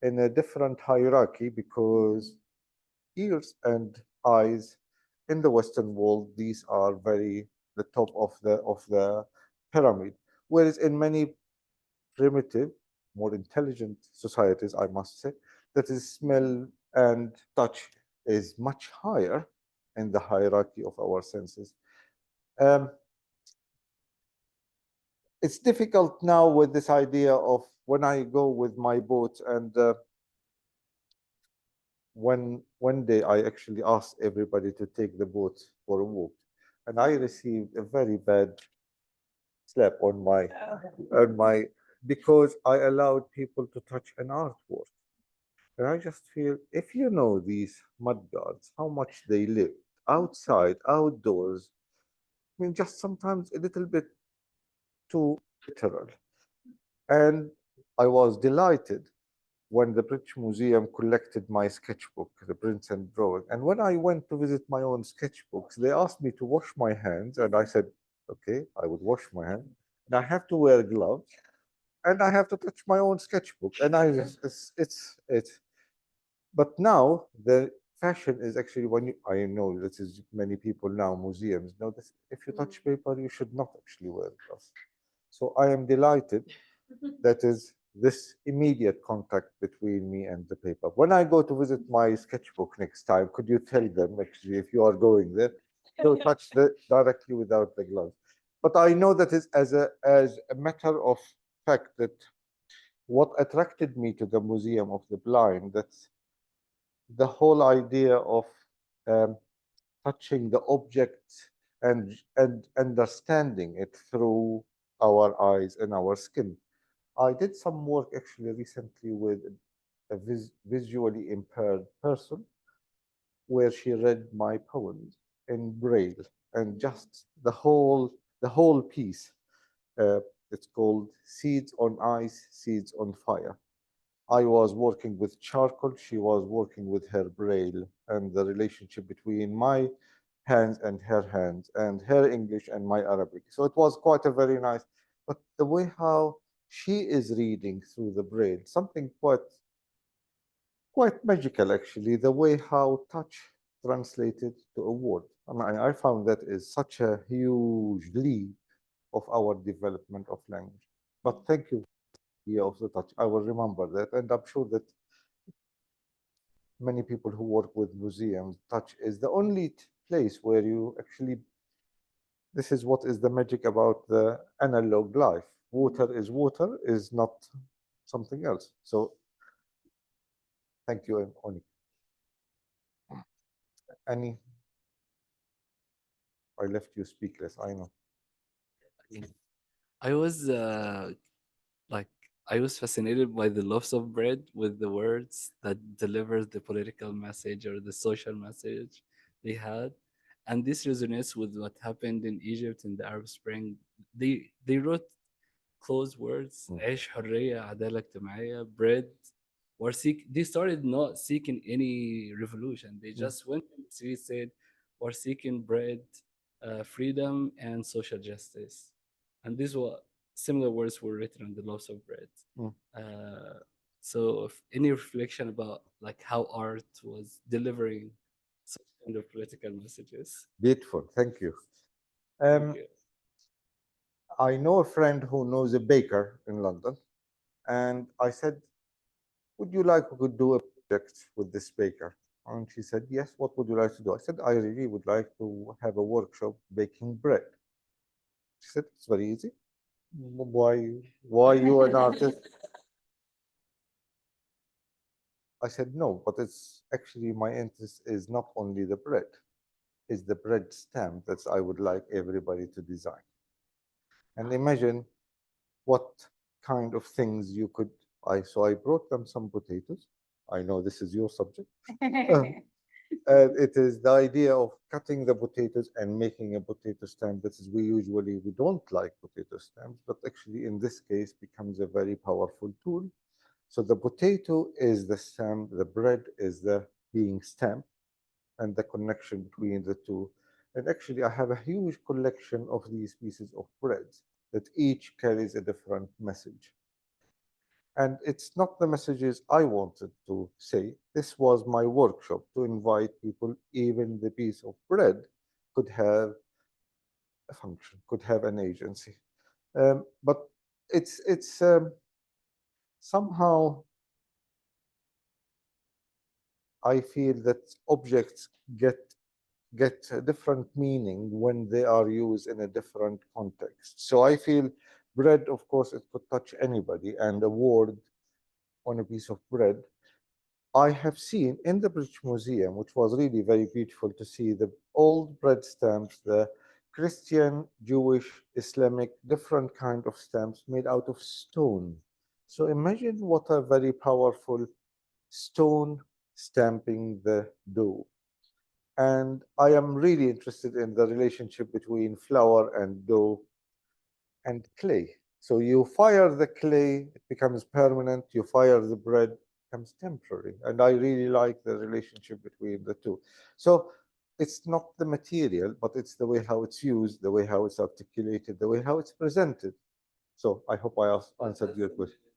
in a different hierarchy, because ears and eyes in the Western world, these are the top of the pyramid. Whereas in many primitive, more intelligent societies, I must say, that is smell and touch is much higher in the hierarchy of our senses. It's difficult now with this idea of when I go with my boat, and one day I actually asked everybody to take the boat for a walk, and I received a very bad slap on my because I allowed people to touch an artwork. And I just feel, if you know these mud guards, how much they live outside, outdoors, I mean, just sometimes a little bit too literal. And I was delighted when the British Museum collected my sketchbook, the prints and drawing. And when I went to visit my own sketchbooks, they asked me to wash my hands. And I said, okay, I would wash my hands. And I have to wear gloves. and I have to touch my own sketchbook, and it's. But now the fashion is actually I know this is many people now, museums know this. If you touch paper, you should not actually wear gloves. So I am delighted that is this immediate contact between me and the paper. When I go to visit my sketchbook next time, could you tell them actually if you are going there, don't touch the directly without the gloves. But I know that is as a matter of fact that what attracted me to the Museum of the Blind, that's the whole idea of um, touching the object and understanding it through our eyes and our skin. I did some work actually recently with a visually impaired person where she read my poems in Braille, and just the whole piece. Uh, it's called Seeds on Ice, Seeds on Fire. I was working with charcoal, she was working with her Braille, and the relationship between my hands and her English and my Arabic. So it was quite a very nice, but the way how she is reading through the Braille, something quite magical actually, the way how touch translated to a word. I mean, I found that is such a huge leap of our development of language. But thank you, yeah, of the touch. I will remember that, and I'm sure that many people who work with museums, touch is the only place where you actually. This is what is the magic about the analog life. Water is not something else. So, thank you, Oni. Annie, I left you speechless. I know. I was like I was fascinated by the loaves of bread with the words that delivers the political message or the social message they had. And this resonates with what happened in Egypt in the Arab Spring. They wrote closed words, عيش حرية عدالة اجتماعية, bread. They started not seeking any revolution. They just went in the street, said, we're seeking bread, freedom, and social justice. And these were similar words were written on the loaves of bread. So if any reflection about like how art was delivering some kind of political messages. Beautiful. Thank you. Thank you. I know a friend who knows a baker in London, and I said, would you like we could do a project with this baker? And she said, yes, what would you like to do? I said, I really would like to have a workshop baking bread. She said, it's very easy. Why you an artist? I said, no, but it's actually my interest is not only the bread, it's the bread stamp that I would like everybody to design. And imagine what kind of things you could. So I brought them some potatoes. I know this is your subject. It is the idea of cutting the potatoes and making a potato stamp. That is, we don't like potato stamps, but actually in this case becomes a very powerful tool. So the potato is the stamp, the bread is the being stamped, and the connection between the two. And actually, I have a huge collection of these pieces of bread that each carries a different message. And it's not the messages I wanted to say. This was my workshop to invite people. Even the piece of bread could have a function, could have an agency. But it's somehow I feel that objects get a different meaning when they are used in a different context. So I feel bread, of course, it could touch anybody, and a word on a piece of bread. I have seen in the British Museum, which was really very beautiful to see the old bread stamps, the Christian, Jewish, Islamic, different kind of stamps made out of stone. So imagine what a very powerful stone stamping the dough. And I am really interested in the relationship between flour and dough and clay. So you fire the clay, it becomes permanent. You fire the bread, it becomes temporary. And I really like the relationship between the two. So it's not the material, but it's the way how it's used, the way how it's articulated, the way how it's presented. So I hope I answered your question.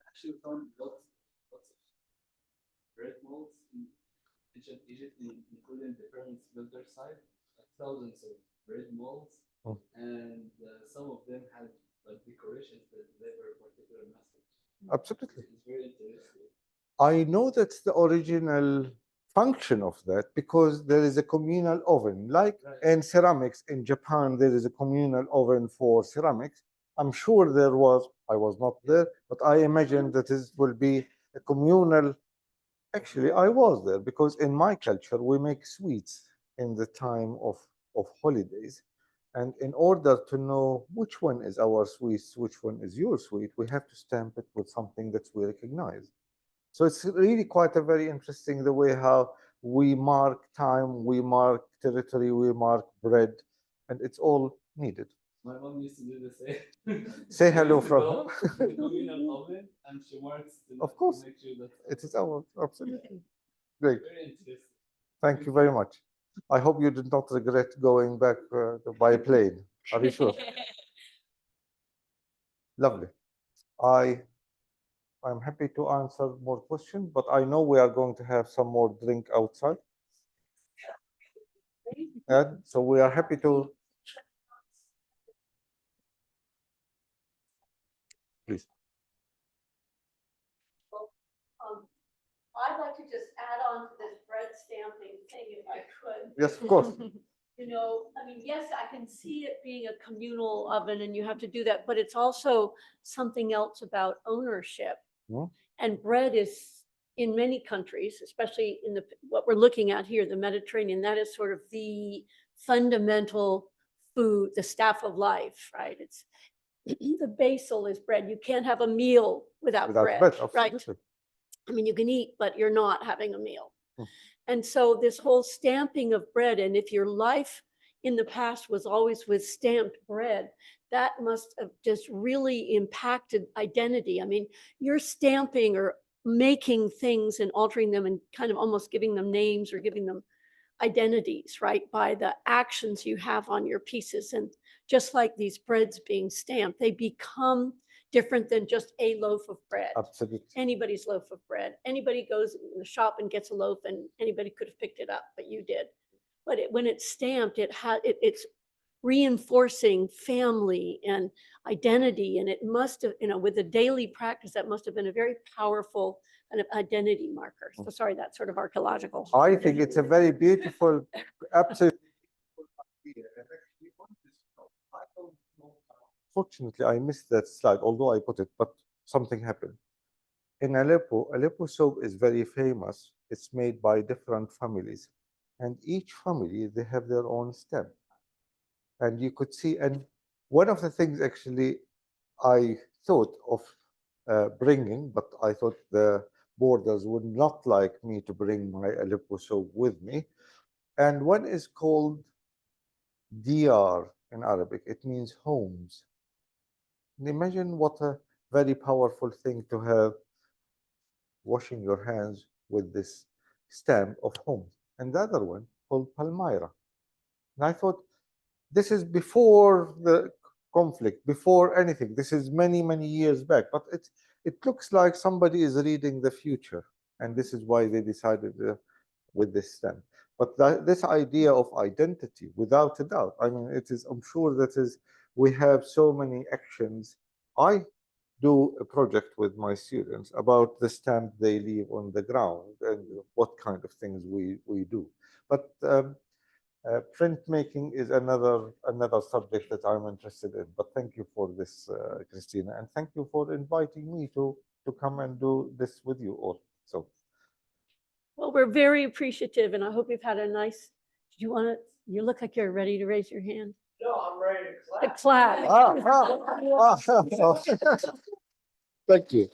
Actually, found lots of bread molds in ancient Egypt, including the pyramids builder site, thousands of bread molds, and some of them had decorations that deliver a particular message. Absolutely. It's very interesting. I know that's the original function of that because there is a communal oven. Like in ceramics in Japan, there is a communal oven for ceramics. I'm sure there was, I was not there, but I imagine that it will be a communal. Actually, I was there because in my culture, we make sweets in the time of holidays. And in order to know which one is our sweets, which one is your sweet, we have to stamp it with something that we recognize. So it's really quite a very interesting the way how we mark time, we mark territory, we mark bread, and it's all needed. My mom used to do the same. Say hello She from go her. to the communal oven and she marks Of course. to make sure that It is our, absolutely. Great. very interesting. Thank you very much. I hope you did not regret going back by plane. Are you sure? Lovely. I'm happy to answer more questions, but I know we are going to have some more drink outside. And so we are happy to. Please. I'd like to just add on to this bread stamping thing if I could. Yes, of course. You know, I mean, yes, I can see it being a communal oven and you have to do that, but it's also something else about ownership. Mhm. And bread is in many countries, especially in what we're looking at here, the Mediterranean, that is sort of the fundamental food, the staff of life, right? It's the basil is bread. You can't have a meal without bread, right? absolutely. I mean, you can eat, but you're not having a meal. Hmm. And so this whole stamping of bread, and if your life in the past was always with stamped bread, that must have just really impacted identity. I mean, you're stamping or making things and altering them and kind of almost giving them names or giving them identities, right? By the actions you have on your pieces. And just like these breads being stamped, they become different than just a loaf of bread. Absolutely. Anybody's loaf of bread. Anybody goes in the shop and gets a loaf and anybody could have picked it up, but you did. But when it's stamped, it's reinforcing family and identity. And it must have, you know, with the daily practice, that must have been a very powerful kind of identity marker. So sorry, that's sort of archaeological. I think it's a very beautiful, absolutely. Fortunately, I missed that slide, although I put it, but something happened. In Aleppo soap is very famous. It's made by different families. And each family, they have their own stamp. And you could see, and one of the things actually I thought of bringing, but I thought the borders would not like me to bring my Aleppo soap with me. And one is called Diyar in Arabic. It means homes. And imagine what a very powerful thing to have washing your hands with this stamp of home. And the other one called Palmyra. And I thought, this is before the conflict, before anything. This is many, many years back. But it looks like somebody is reading the future. And this is why they decided with this stamp. But this idea of identity, without a doubt, I mean, I'm sure we have so many actions. I do a project with my students about the stamp they leave on the ground and what kind of things we do. But printmaking is another subject that I'm interested in. But thank you for this, Christina, and thank you for inviting me to come and do this with you all. So. Well, we're very appreciative, and I hope you've had a nice. You look like you're ready to raise your hand. No, I'm ready to clap. To clap. Thank you.